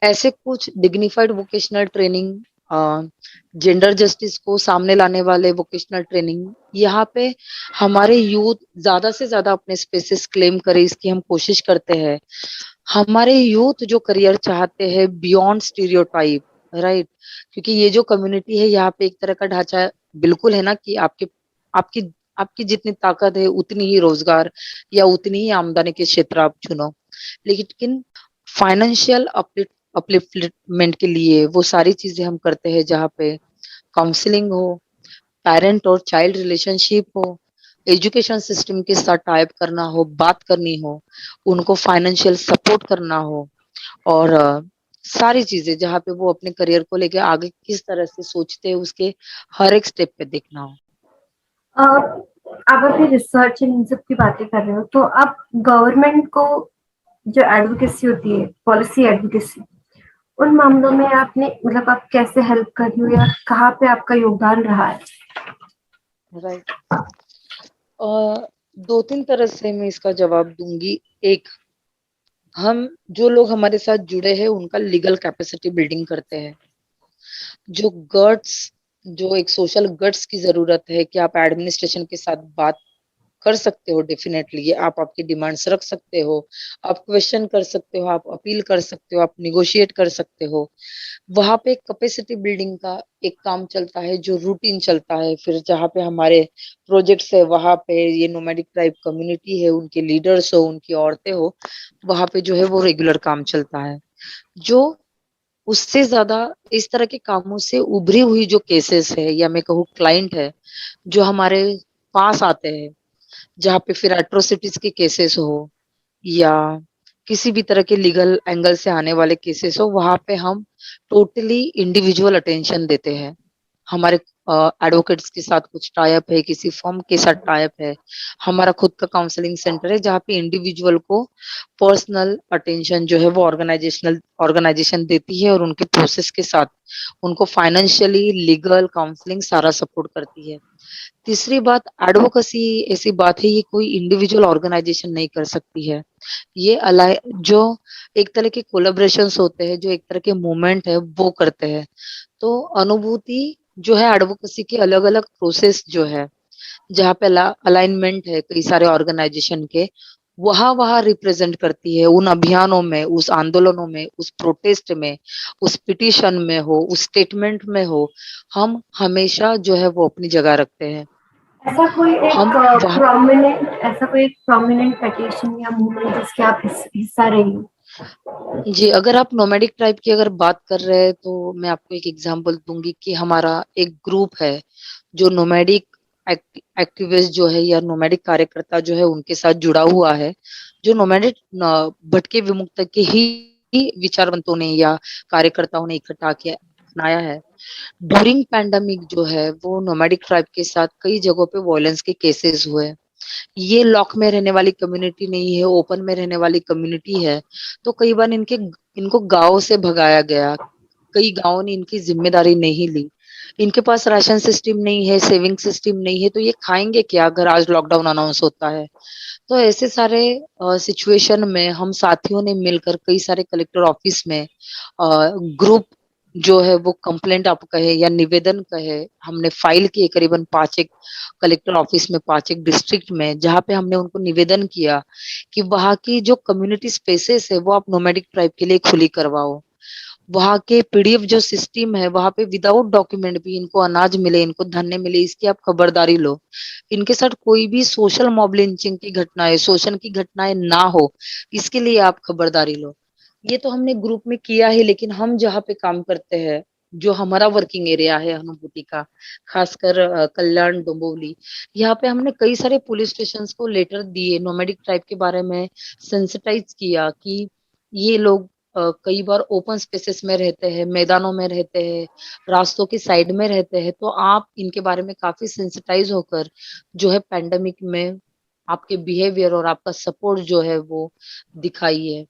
ऐसे कुछ dignified vocational training, gender justice को सामने लाने वाले वोकेशनल ट्रेनिंग, यहाँ पे हमारे यूथ ज्यादा से ज्यादा अपने स्पेसेस क्लेम करे, इसकी हम कोशिश करते हैं। हमारे यूथ जो करियर चाहते हैं बियॉन्ड स्टीरियोटाइप, राइट, क्योंकि ये जो कम्युनिटी है यहाँ पे एक तरह का ढांचा बिल्कुल है ना कि आपकी आपकी जितनी ताकत है उतनी ही रोजगार या उतनी ही आमदनी के क्षेत्र आप चुनो, लेकिन फाइनेंशियल अपलिफ्टमेंट के लिए वो सारी चीजें हम करते हैं, जहाँ पे काउंसलिंग हो, पेरेंट और चाइल्ड रिलेशनशिप हो, एजुकेशन सिस्टम के साथ टाइप करना हो, बात करनी हो, उनको फाइनेंशियल सपोर्ट करना हो, और सारी चीजें जहाँ पे वो अपने करियर को लेके आगे किस तरह से सोचते हैं उसके हर एक स्टेप पे देखना हो। आप अभी रिसर्च इन सब की बातें कर रहे हो, तो आप गवर्नमेंट को जो एडवोकेसी होती है, पॉलिसी एडवोकेसी, उन मामलों में आपने मतलब आप कैसे हेल्प कर रही हो या कहाँ पे आपका योगदान रहा है? राइट, दो तीन तरह से मैं इसका जवाब दूंगी। एक, हम जो लोग हमारे साथ जुड़े हैं उनका लीगल कैपेसिटी बिल्डिंग करते हैं। जो गट्स, जो एक सोशल गट्स की जरूरत है कि आप एडमिनिस्ट्रेशन के साथ बात कर सकते हो, डेफिनेटली आप आपकी डिमांड्स रख सकते हो, आप क्वेश्चन कर सकते हो, आप अपील कर सकते हो, आप निगोशिएट कर सकते हो। वहां पे कैपेसिटी बिल्डिंग का एक काम चलता है जो रूटीन चलता है। फिर जहाँ पे हमारे प्रोजेक्ट्स है वहां पे ये नोमैडिक ट्राइब कम्युनिटी है, उनके लीडर्स हो, उनकी औरतें हो, वहां पे जो है वो रेगुलर काम चलता है। जो उससे ज्यादा इस तरह के कामों से उभरी हुई जो केसेस है या मैं कहूँ क्लाइंट है जो हमारे पास आते हैं, जहाँ पे फिर एट्रोसिटीज के केसेस हो या किसी भी तरह के लीगल एंगल से आने वाले केसेस हो, वहां पे हम टोटली इंडिविजुअल अटेंशन देते हैं। हमारे एडवोकेट्स के साथ कुछ टाइप है, किसी फर्म के साथ टाइप है, हमारा खुद का काउंसलिंग सेंटर है जहाँ पे इंडिविजुअल को पर्सनल अटेंशन जो है वो ऑर्गेनाइजेशन देती है और उनके प्रोसेस के साथ उनको फाइनेंशियली लीगल काउंसलिंग सारा सपोर्ट करती है। तीसरी बात, एडवोकेसी ऐसी बात है ये कोई इंडिविजुअल ऑर्गेनाइजेशन नहीं कर सकती है। ये अलाय जो एक तरह के कोलेब्रेशंस होते हैं, जो एक तरह के मूवमेंट है वो करते हैं। तो अनुभूति जो है एडवोकेसी के अलग अलग प्रोसेस जो है, जहाँ पे अलाइनमेंट है कई सारे ऑर्गेनाइजेशन के, वहां वहां रिप्रेजेंट करती है। उन अभियानों में, उस आंदोलनों में, उस प्रोटेस्ट में, उस पिटीशन में हो, उस स्टेटमेंट में हो, हम हमेशा जो है वो अपनी जगह रखते हैं। हम वहाँ ऐसा कोई एक प्रोमिनेंट पेटिशन या मूवमेंट जिसके आप हिस्सा रही हो? जी, अगर आप नोमैडिक ट्राइब की अगर बात कर रहे हैं तो मैं आपको एक एग्जांपल दूंगी कि हमारा एक ग्रुप है जो नोमैडिक एक्टिविस्ट जो है या नोमैडिक कार्यकर्ता जो है उनके साथ जुड़ा हुआ है, जो नोमैडिक भटके विमुक्त के ही विचारवंतों ने या कार्यकर्ताओं ने इकट्ठा किया अपनाया है। ड्यूरिंग पैंडेमिक जो है वो नोमैडिक ट्राइब के साथ कई जगहों पे वायलेंस के केसेस हुए। ये लॉक में रहने वाली कम्युनिटी नहीं है, ओपन में रहने वाली कम्युनिटी है। तो कई बार इनको गांव से भगाया गया, कई गांवों ने इनकी जिम्मेदारी नहीं ली। इनके पास राशन सिस्टम नहीं है, सेविंग सिस्टम नहीं है, तो ये खाएंगे क्या अगर आज लॉकडाउन अनाउंस होता है। तो ऐसे सारे सिचुएशन में हम साथियों ने मिलकर कई सारे कलेक्टर ऑफिस में ग्रुप जो है वो कंप्लेंट आप कहे या निवेदन कहे, हमने फाइल किए करीबन 5 एक कलेक्टर ऑफिस में, 5 एक डिस्ट्रिक्ट में, जहाँ पे हमने उनको निवेदन किया कि वहाँ की जो कम्युनिटी स्पेसेस है वो आप नोमैडिक ट्राइब के लिए खुली करवाओ। वहाँ के पीडीएफ जो सिस्टम है वहां पे विदाउट डॉक्यूमेंट भी इनको अनाज मिले, इनको धान्य मिले, इसकी आप खबरदारी लो। इनके साथ कोई भी सोशल मॉब लिंचिंग की घटनाएं, शोषण की घटनाएं ना हो, इसके लिए आप खबरदारी लो। ये तो हमने ग्रुप में किया है, लेकिन हम जहाँ पे काम करते हैं, जो हमारा वर्किंग एरिया है अनुभूति का, खासकर कल्याण डोंबिवली, यहाँ पे हमने कई सारे पुलिस स्टेशन को लेटर दिए, नोमैडिक ट्राइब के बारे में सेंसिटाइज किया कि ये लोग कई बार ओपन स्पेसेस में रहते हैं, मैदानों में रहते हैं, रास्तों की साइड में रहते हैं, तो आप इनके बारे में काफी सेंसिटाइज होकर जो है पैंडेमिक में आपके बिहेवियर और आपका सपोर्ट जो है वो दिखाई है।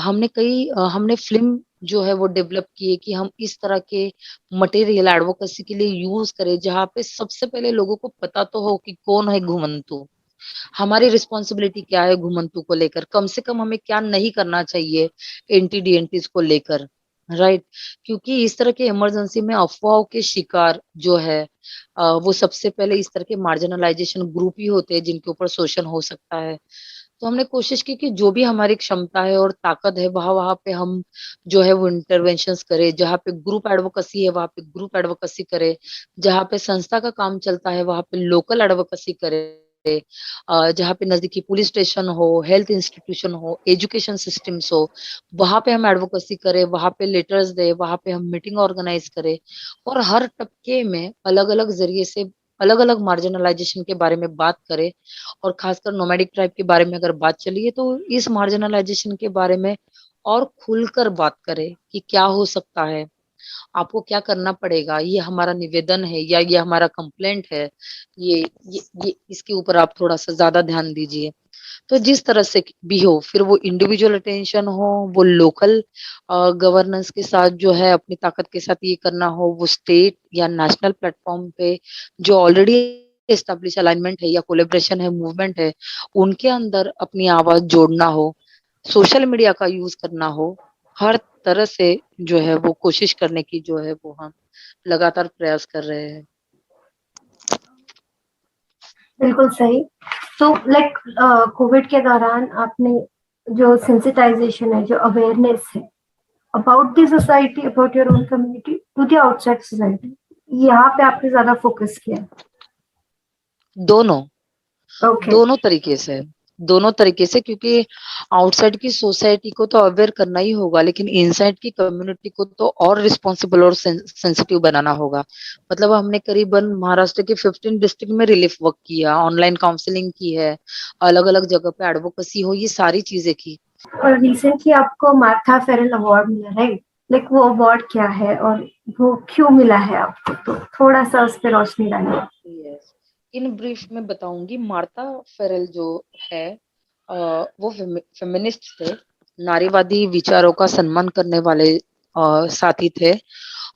हमने फिल्म जो है वो डेवलप किए कि हम इस तरह के मटेरियल एडवोकेसी के लिए यूज करें, जहाँ पे सबसे पहले लोगों को पता तो हो कि कौन है घुमंतु, हमारी रिस्पॉन्सिबिलिटी क्या है घुमंतु को लेकर, कम से कम हमें क्या नहीं करना चाहिए एंटी डीएनटीज को लेकर। राइट। क्योंकि इस तरह के इमरजेंसी में अफवाहों के शिकार जो है वो सबसे पहले इस तरह के मार्जिनलाइजेशन ग्रुप ही होते हैं जिनके ऊपर शोषण हो सकता है। तो हमने कोशिश की कि जो भी हमारी क्षमता है और ताकत है वहां वहां पे हम जो है वो इंटरवेंशंस करें, जहाँ पे ग्रुप एडवोकेसी है वहां पे ग्रुप एडवोकेसी करे, जहाँ पे संस्था का काम चलता है वहां पे लोकल एडवोकेसी करे, जहाँ पे नजदीकी पुलिस स्टेशन हो, हेल्थ इंस्टीट्यूशन हो, एजुकेशन सिस्टम्स हो, वहां पे हम एडवोकेसी करें, वहां पे लेटर्स दे, वहां पे हम मीटिंग ऑर्गेनाइज करें, और हर तबके में अलग अलग जरिए से अलग अलग मार्जिनलाइजेशन के बारे में बात करें। और खासकर नोमैडिक ट्राइब के बारे में अगर बात चली है तो इस मार्जिनलाइजेशन के बारे में और खुलकर बात करें कि क्या हो सकता है, आपको क्या करना पड़ेगा, ये हमारा निवेदन है या ये हमारा कंप्लेंट है, ये इसके ऊपर आप थोड़ा सा ज्यादा ध्यान दीजिए। तो जिस तरह से भी हो, फिर वो इंडिविजुअल अटेंशन हो, वो लोकल गवर्नेंस के साथ जो है अपनी ताकत के साथ ये करना हो, वो स्टेट या नेशनल प्लेटफॉर्म पे जो ऑलरेडी एस्टेब्लिश अलाइनमेंट है या कोलेब्रेशन है, मूवमेंट है, उनके अंदर अपनी आवाज जोड़ना हो, सोशल मीडिया का यूज करना हो, हर तरह से जो है वो कोशिश करने की जो है वो हम लगातार प्रयास कर रहे हैं। बिल्कुल सही। तो लाइक कोविड के दौरान आपने जो सेंसिटाइजेशन है, जो अवेयरनेस है about the society, about your own community to the outside society, यहाँ पे आपने ज्यादा फोकस किया? दोनों ओके। दोनों तरीके से, दोनों तरीके से, क्योंकि आउटसाइड की सोसाइटी को तो अवेयर करना ही होगा, लेकिन इनसाइड की कम्युनिटी को तो और रिस्पॉन्सिबल और सेंसिटिव बनाना होगा। मतलब हमने करीबन महाराष्ट्र के 15 डिस्ट्रिक्ट में रिलीफ वर्क किया, ऑनलाइन काउंसलिंग की है, अलग अलग जगह पे एडवोकेसी हो, ये सारी चीजें की। और रिसेंटली आपको मार्था फेरल अवार्ड मिला, राइट? लाइक वो अवार्ड क्या है और वो क्यों मिला है आपको, तो थोड़ा सा उस पर रोशनी डालिए। यस, इन ब्रीफ में बताऊंगी। मार्था फेरल जो है वो फेमिनिस्ट थे, नारीवादी विचारों का सम्मान करने वाले साथी थे।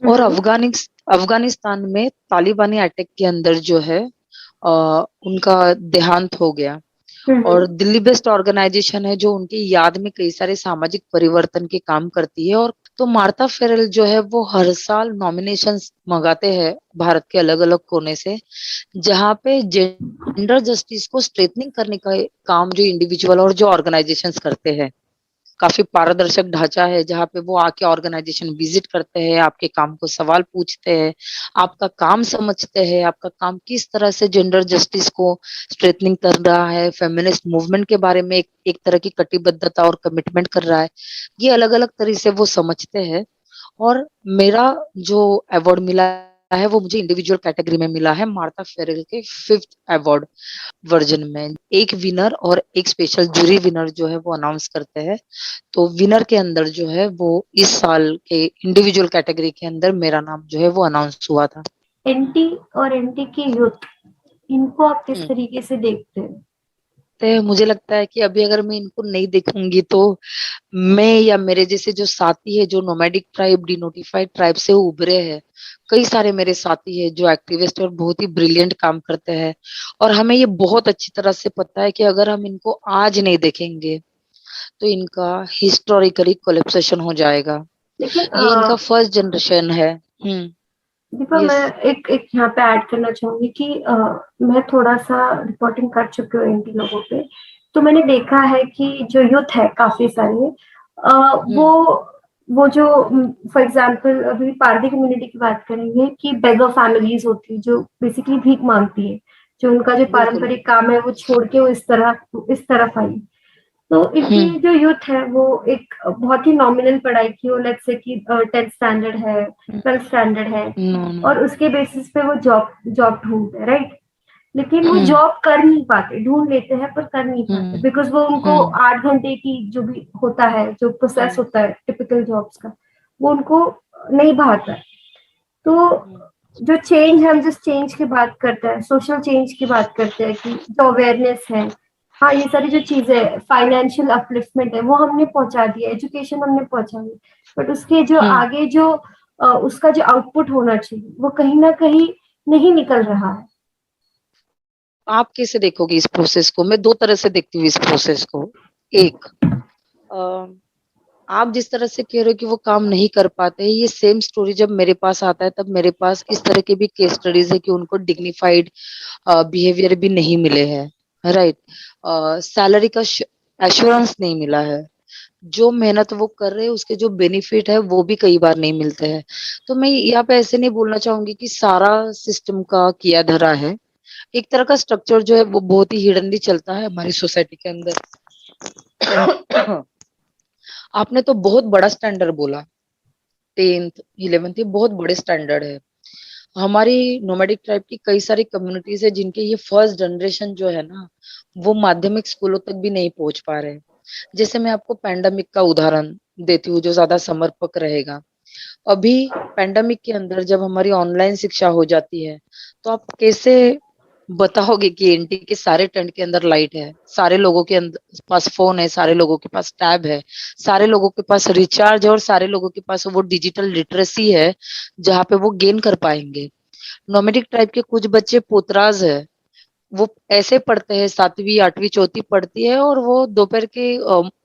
और अफगानिस्तान में तालिबानी अटैक के अंदर जो है उनका देहांत हो गया। और दिल्ली बेस्ड ऑर्गेनाइजेशन है जो उनकी याद में कई सारे सामाजिक परिवर्तन के काम करती है। और तो मार्था फेरल जो है वो हर साल नॉमिनेशंस मंगाते हैं भारत के अलग अलग कोने से, जहाँ पे जेंडर जस्टिस को स्ट्रेटनिंग करने का काम जो इंडिविजुअल और जो ऑर्गेनाइजेशंस करते हैं, काफी पारदर्शक ढांचा है, जहाँ पे वो आके ऑर्गेनाइजेशन विजिट करते हैं, आपके काम को सवाल पूछते हैं, आपका काम समझते हैं, आपका काम किस तरह से जेंडर जस्टिस को स्ट्रेटनिंग कर रहा है, फेमिनिस्ट मूवमेंट के बारे में एक तरह की कटिबद्धता और कमिटमेंट कर रहा है, ये अलग अलग तरीके से वो समझते हैं। और मेरा जो अवार्ड मिला है वो मुझे इंडिविजुअल कैटेगरी में मिला है, मार्था फेरल के 5th अवार्ड वर्जन में। एक विनर और एक स्पेशल जूरी विनर जो है वो अनाउंस करते हैं। तो विनर के अंदर जो है वो इस साल के इंडिविजुअल कैटेगरी के अंदर मेरा नाम जो है वो अनाउंस हुआ था। एनटी और एनटी की यूथ, इनको आप किस तरीके से देखते हैं? तो मुझे लगता है कि अभी अगर मैं इनको नहीं देखूंगी तो मैं या मेरे जैसे जो साथी है जो नोमैडिक ट्राइब, डिनोटिफाइड ट्राइब से उभरे हैं, कई सारे मेरे साथी है जो एक्टिविस्ट और बहुत ही ब्रिलियंट काम करते हैं, और हमें ये बहुत अच्छी तरह से पता है कि अगर हम इनको आज नहीं देखेंगे तो इनका हिस्टोरिकली कोलैप्सेशन हो जाएगा। लेकिन ये इनका फर्स्ट जनरेशन है। दीपा, मैं यस। एक एक यहाँ पे ऐड करना चाहूंगी कि मैं थोड़ा सा रिपोर्टिंग कर चुकी हूँ एनटी लोगों पे। तो मैंने देखा है कि जो यूथ है काफी सारे, वो जो फॉर एग्जांपल अभी पारधी कम्युनिटी की बात करेंगे कि बेगर फैमिलीज होती है जो बेसिकली भीख मांगती है, जो उनका जो बिल्कुल। पारंपरिक काम है वो छोड़ के वो इस तरफ आई। तो इनकी जो यूथ है वो एक बहुत ही नॉमिनल पढ़ाई की हो, लेट्स से कि 10th स्टैंडर्ड है, 12th स्टैंडर्ड है, नो नो। और उसके बेसिस पे वो जॉब जॉब ढूंढते हैं, राइट? लेकिन वो हम्म जॉब कर नहीं पाते, ढूंढ लेते हैं पर कर नहीं पाते, हम्म बिकॉज वो उनको हम्म 8 घंटे की जो भी होता है, जो प्रोसेस हम्म होता है टिपिकल जॉब्स का, वो उनको नहीं भाता है। तो जो चेंज, हम जिस चेंज की बात करते हैं, सोशल चेंज की बात करते हैं कि जो अवेयरनेस है, हाँ, ये सारी जो चीजें फाइनेंशियल अपलिफ्टमेंट है वो हमने पहुंचा दिया, एजुकेशन हमने पहुंचा दी, बट उसके जो हम्म। आगे जो उसका जो आउटपुट होना चाहिए वो कहीं ना कहीं नहीं निकल रहा है। आप कैसे देखोगे इस प्रोसेस को? मैं दो तरह से देखती हूँ इस प्रोसेस को। एक, आप जिस तरह से कह रहे हो कि वो काम नहीं कर पाते हैं, ये सेम स्टोरी जब मेरे पास आता है तब मेरे पास इस तरह के भी केस स्टडीज है कि उनको डिग्निफाइड बिहेवियर भी नहीं मिले हैं, राइट। सैलरी का एश्योरेंस नहीं मिला है, जो मेहनत वो कर रहे हैं उसके जो बेनिफिट है वो भी कई बार नहीं मिलते हैं। तो मैं यहाँ पे ऐसे नहीं बोलना चाहूंगी कि सारा सिस्टम का किया धरा है। एक तरह का स्ट्रक्चर जो है वो बहुत ही हिडनली चलता है हमारी सोसाइटी के अंदर। आपने तो बहुत बड़ा स्टैंडर्ड बोला, 10th 11th, ये बहुत बड़े स्टैंडर्ड है। हमारी नोमैडिक ट्राइब की कई सारी कम्युनिटीज है जिनके ये फर्स्ट जनरेशन जो है ना, वो माध्यमिक स्कूलों तक भी नहीं पहुंच पा रहे। जैसे मैं आपको पैंडेमिक का उदाहरण देती हूँ जो ज्यादा समर्पक रहेगा। अभी पैंडेमिक के अंदर जब हमारी ऑनलाइन शिक्षा हो जाती है, तो आप कैसे बताओगे कि एनटी के सारे टेंट के अंदर लाइट है, सारे लोगों के अंदर पास फोन है, सारे लोगों के पास टैब है, सारे लोगों के पास रिचार्ज है और सारे लोगों के पास वो डिजिटल लिटरेसी है जहाँ पे वो गेन कर पाएंगे। नोमेडिक ट्राइब के कुछ बच्चे पोतराज है, वो ऐसे पढ़ते हैं, 7वीं 8वीं चौथी पढ़ती है और वो दोपहर के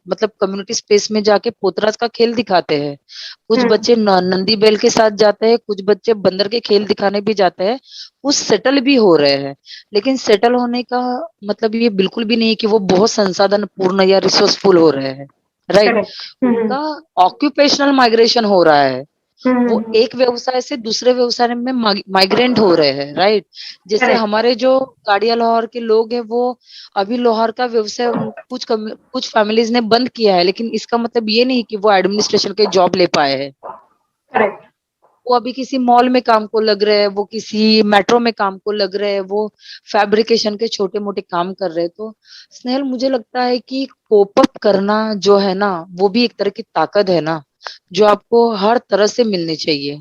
मतलब कम्युनिटी स्पेस में जाके पोतराज का खेल दिखाते हैं। कुछ हम्म। बच्चे नंदी बैल के साथ जाते हैं, कुछ बच्चे बंदर के खेल दिखाने भी जाते हैं। वो सेटल भी हो रहे हैं, लेकिन सेटल होने का मतलब ये बिल्कुल भी नहीं है कि वो बहुत संसाधन पूर्ण या रिसोर्सफुल हो रहे हैं, राइट। करेक्ट। उनका ऑक्यूपेशनल माइग्रेशन हो रहा है, वो हम्म। एक व्यवसाय से दूसरे व्यवसाय में माइग्रेंट हो रहे हैं, राइट। जैसे करेक्ट। हमारे जो गाड़िया लोहार के लोग हैं वो अभी लोहार का व्यवसाय कुछ फैमिलीज ने बंद किया है, लेकिन इसका मतलब ये नहीं कि वो एडमिनिस्ट्रेशन के जॉब ले पाए हैं। करेक्ट। वो अभी किसी मॉल में काम को लग रहे हैं, वो किसी मेट्रो में काम को लग रहे हैं, वो फैब्रिकेशन के छोटे मोटे काम कर रहे हैं। तो स्नेहल, मुझे लगता है कि कोप अप करना जो है ना, वो भी एक तरह की ताकत है ना, जो आपको हर तरह से मिलनी चाहिए।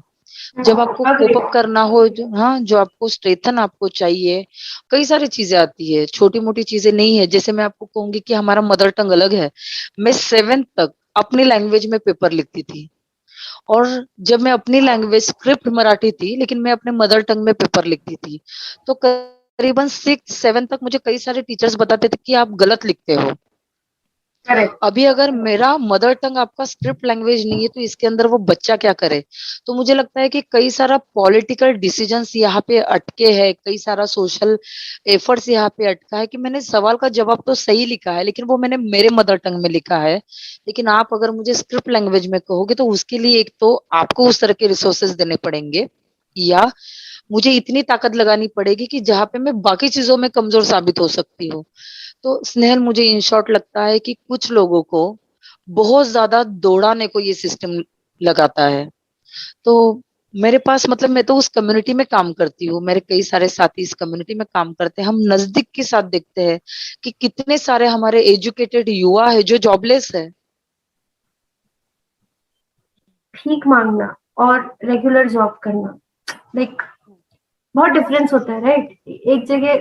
जब आपको कोप अग्री। अप करना हो, जो हाँ, जो आपको स्ट्रेथन आपको चाहिए, कई सारी चीजें आती है, छोटी मोटी चीजें नहीं है। जैसे मैं आपको कहूंगी कि हमारा मदर टंग अलग है। मैं 7th तक अपनी लैंग्वेज में पेपर लिखती थी, और जब मैं अपनी लैंग्वेज स्क्रिप्ट मराठी थी लेकिन मैं अपने मदर टंग में पेपर लिखती थी, तो करीबन 6 7 तक मुझे कई सारे टीचर्स बताते थे कि आप गलत लिखते हो। करेक्ट। अभी अगर मेरा मदर टंग आपका स्क्रिप्ट लैंग्वेज नहीं है तो इसके अंदर वो बच्चा क्या करे? तो मुझे लगता है कि कई सारा पॉलिटिकल डिसीजंस यहाँ पे अटके हैं, कई सारा सोशल एफर्ट्स यहाँ पे अटका है कि मैंने सवाल का जवाब तो सही लिखा है लेकिन वो मैंने मेरे मदर टंग में लिखा है। लेकिन आप अगर मुझे स्क्रिप्ट लैंग्वेज में कहोगे तो उसके लिए एक तो आपको उस तरह के रिसोर्सेज देने पड़ेंगे, या मुझे इतनी ताकत लगानी पड़ेगी कि जहाँ पे मैं बाकी चीजों में कमजोर साबित हो सकती हूँ। तो स्नेहल, मुझे इन शॉर्ट लगता है कि कुछ लोगों को बहुत ज्यादा दौड़ाने को ये सिस्टम लगाता है। तो मेरे पास मतलब मैं तो उस कम्युनिटी में काम करती हूँ, मेरे कई सारे साथी इस कम्युनिटी में काम करते हैं, हम नजदीक के साथ देखते हैं कि कितने सारे हमारे एजुकेटेड युवा है जो जॉबलेस है। भीख मांगना और रेगुलर जॉब करना, लाइक बहुत डिफरेंस होता है, राइट। एक जगह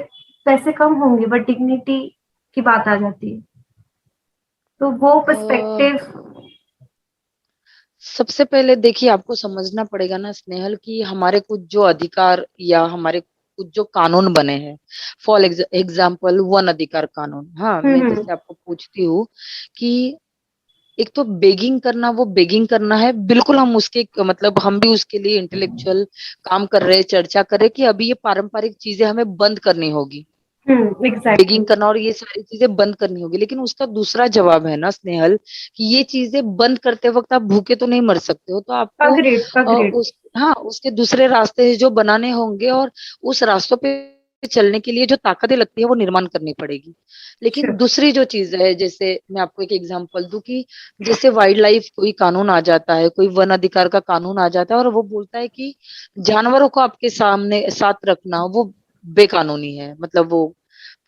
पैसे कम होंगे बट डिग्निटी की बात आ जाती है, तो वो अ, पर्सपेक्टिव। सबसे पहले देखिए, आपको समझना पड़ेगा ना स्नेहल कि हमारे कुछ जो अधिकार या हमारे कुछ जो कानून बने हैं, फॉर एग्जाम्पल वन अधिकार कानून। हाँ, मैं हम्म। जैसे आपको पूछती हूँ कि एक तो बेगिंग करना, वो बेगिंग करना है बिल्कुल, हम उसके मतलब हम भी उसके लिए इंटेलेक्चुअल काम कर रहे हैं, चर्चा कर रहे हैं कि अभी ये पारंपरिक चीजें हमें बंद करनी होगी, एग्जैक्टली। बेगिंग करना और ये सारी चीजें बंद करनी होगी। लेकिन उसका दूसरा जवाब है ना स्नेहल, कि ये चीजें बंद करते वक्त आप भूखे तो नहीं मर सकते हो, तो आपको अग्रेड अग्रेड। उस हाँ, उसके दूसरे रास्ते जो बनाने होंगे और उस रास्तों पे चलने के लिए जो ताकतें लगती है वो निर्माण करनी पड़ेगी। लेकिन श्योर। दूसरी जो चीज है, जैसे मैं आपको एक एग्जांपल दूं कि जैसे वाइल्ड लाइफ कोई कानून आ जाता है, कोई वन अधिकार का कानून आ जाता है और वो बोलता है कि जानवरों को आपके सामने साथ रखना वो बेकानूनी है, मतलब वो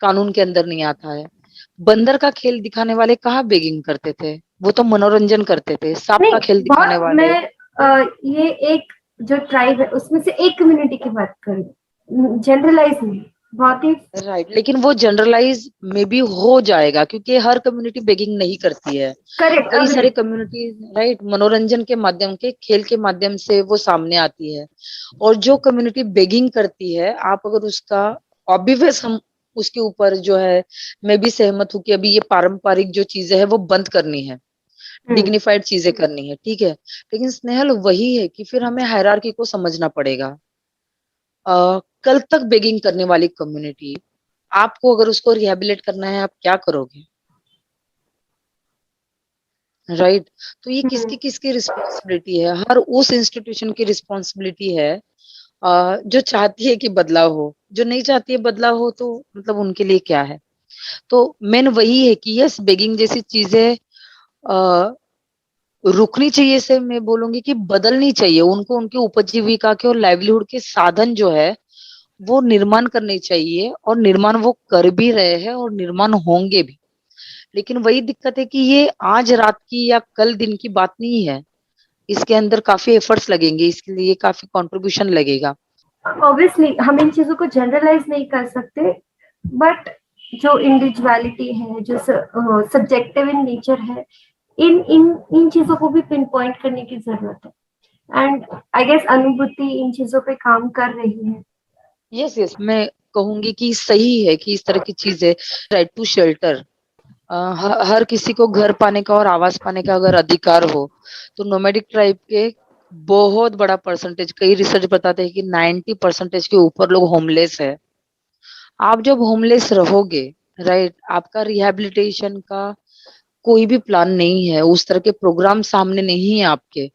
कानून के अंदर नहीं आता है। बंदर का खेल दिखाने वाले कहाँ बेगिंग करते थे, वो तो मनोरंजन करते थे, सांप नहीं, का खेल दिखाने बहुत वाले। मैं ये एक जो ट्राइब है उसमें से एक कम्युनिटी की बात करूँ, जनरलाइज नहीं। बहुत ही राइट, लेकिन वो जनरलाइज में भी हो जाएगा क्योंकि हर कम्युनिटी बेगिंग नहीं करती है। करेक्ट, कई सारे अग्री। कम्युनिटीज राइट मनोरंजन के माध्यम के खेल के माध्यम से वो सामने आती है। और जो कम्युनिटी बेगिंग करती है, आप अगर उसका ऑब्वियस हम उसके ऊपर जो है, मैं भी सहमत हूँ कि अभी ये पारंपरिक जो चीजें है वो बंद करनी है, हम्म। डिग्निफाइड चीजें करनी है, ठीक है। लेकिन स्नेहल वही है कि फिर हमें हायरार्की को समझना पड़ेगा। कल तक बेगिंग करने वाली कम्युनिटी, आपको अगर उसको रिहेबिलिट करना है, आप क्या करोगे? राइट। तो ये हम्म। किसकी किसकी रिस्पॉन्सिबिलिटी है? हर उस इंस्टीट्यूशन की रिस्पॉन्सिबिलिटी है जो चाहती है कि बदलाव हो। जो नहीं चाहती है बदलाव हो तो मतलब उनके लिए क्या है? तो मेन वही है कि यस, बेगिंग जैसी चीजें आ, रुकनी चाहिए, से मैं बोलूंगी कि बदलनी चाहिए उनको। उनके उपजीविका के और लाइवलीहुड के साधन जो है वो निर्माण करने चाहिए, और निर्माण वो कर भी रहे हैं और निर्माण होंगे भी। लेकिन वही दिक्कत है कि ये आज रात की या कल दिन की बात नहीं है। इसके अंदर काफी एफर्ट्स लगेंगे, इसके लिए काफी कंट्रीब्यूशन लगेगा। ऑब्वियसली हम इन चीजों को जनरलाइज नहीं कर सकते, बट जो इंडिविजुअलिटी है, जो सब्जेक्टिव इन नेचर है, इन इन इन चीजों को भी पिन पॉइंट करने की जरूरत है। एंड आई गेस अनुभूति इन चीजों पे काम कर रही है। यस यस, मैं कहूंगी कि सही है कि इस तरह की चीजें, राइट टू शेल्टर, हर किसी को घर पाने का और आवास पाने का अगर अधिकार हो, तो नोमैडिक ट्राइब के बहुत बड़ा परसेंटेज, कई रिसर्च बताते हैं कि 90% के ऊपर लोग होमलेस है। आप जब होमलेस रहोगे, राइट, आपका रिहैबिलिटेशन का कोई भी प्लान नहीं है, उस तरह के प्रोग्राम सामने नहीं है आपके।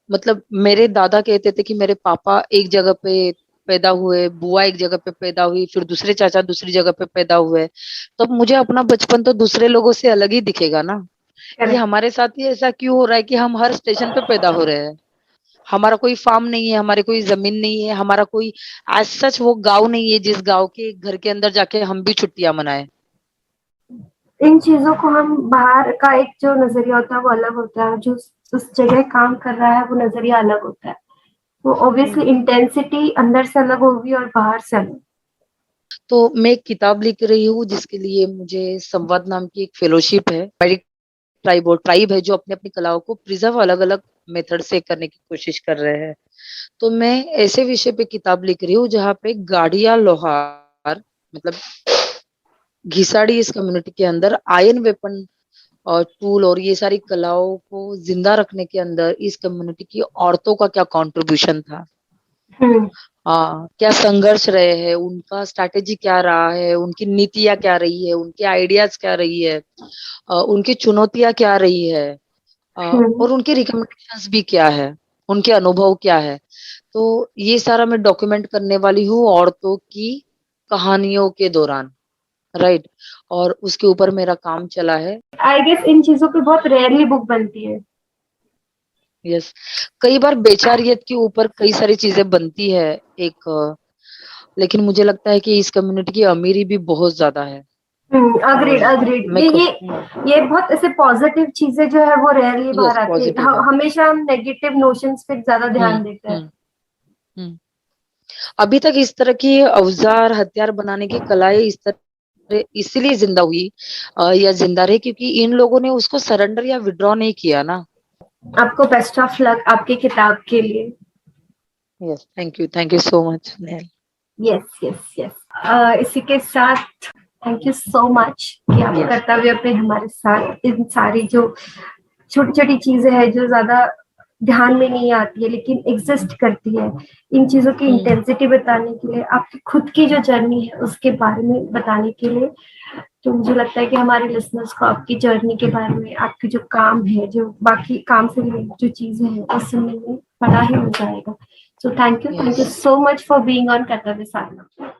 मतलब मेरे दादा कहते थे कि मेरे पापा एक जगह पे पैदा हुए, बुआ एक जगह पे पैदा हुई, फिर दूसरे चाचा दूसरी जगह पे पैदा हुए। तो अब मुझे अपना बचपन तो दूसरे लोगों से अलग ही दिखेगा ना। ये करेक्ट। हमारे साथ ही ऐसा क्यों हो रहा है कि हम हर स्टेशन पे पैदा हो रहे हैं? हमारा कोई फार्म नहीं है, हमारे कोई जमीन नहीं है, हमारा कोई एज सच वो गांव नहीं है जिस गांव के घर के अंदर जाके हम भी छुट्टियां मनाएं। इन चीजों को हम बाहर का एक जो नजरिया होता है वो अलग होता है, जो उस जगह काम कर रहा है वो नजरिया अलग होता है। तो ऑब्वियसली हम्म। इंटेंसिटी अंदर से अलग होगी और बाहर से अलग। तो मैं एक किताब लिख रही हूँ जिसके लिए मुझे संवाद नाम की एक फेलोशिप है। ट्राइब और ट्राइब है जो अपनी अपनी कलाओं को प्रिजर्व अलग अलग मेथड से करने की कोशिश कर रहे हैं। तो मैं ऐसे विषय पे किताब लिख रही हूँ जहाँ पे गाड़िया लोहार, मतलब घिसाड़ी, इस कम्युनिटी के अंदर आयन वेपन और टूल और ये सारी कलाओं को जिंदा रखने के अंदर इस कम्युनिटी की औरतों का क्या कंट्रीब्यूशन था। हम्म। क्या संघर्ष रहे हैं, उनका स्ट्रैटेजी क्या रहा है, उनकी नीतियां क्या रही है, उनके आइडियाज क्या रही है, उनकी चुनौतियां क्या रही है, हम्म। और उनके रिकमेंडेशंस भी क्या है, उनके अनुभव क्या है। तो ये सारा मैं डॉक्यूमेंट करने वाली हूँ औरतों की कहानियों के दौरान, राइट। और उसके ऊपर मेरा काम चला है। आई गेस इन चीजों पे बहुत रेयरली बुक बनती है। यस, कई बार बेचारियत के ऊपर कई सारी चीजें बनती है एक, लेकिन मुझे लगता है कि इस कम्युनिटी की अमीरी भी बहुत ज्यादा है। अग्रीड, और अग्रीड। मैं ये बहुत ऐसे पॉजिटिव चीजें जो है वो रेयरली यस बाहर आती है। पॉजिटिव है। हमेशा हम नेगेटिव नोशंस पे ज्यादा हम्म ध्यान देते हैं। हम्म हम्म। अभी तक इस तरह की औजार हथियार बनाने की कलाएं इस तरह इसीलिए जिंदा हुई या जिंदा रही क्योंकि इन लोगों ने उसको सरेंडर या विड्रॉ नहीं किया ना। आपको बेस्ट ऑफ लक आपकी किताब के लिए। Yes, thank you so much. Yes, yes, yes. इसी के साथ थैंक यू सो मच कि आप यस। कर्तव्य पे हमारे साथ इन सारी जो छोटी छोटी चीजें हैं जो ज्यादा ध्यान में नहीं आती है लेकिन एग्जिस्ट करती है, इन चीजों की हम्म। इंटेंसिटी बताने के लिए, आपकी खुद की जो जर्नी है उसके बारे में बताने के लिए। तो मुझे लगता है कि हमारे लिसनर्स को आपकी जर्नी के बारे में, आपके जो काम है, जो बाकी काम से रिलेटेड जो चीजें हैं वो सुनने में बड़ा ही मजा आएगा। So thank you yes. So much for being on कर्तव्य साधना।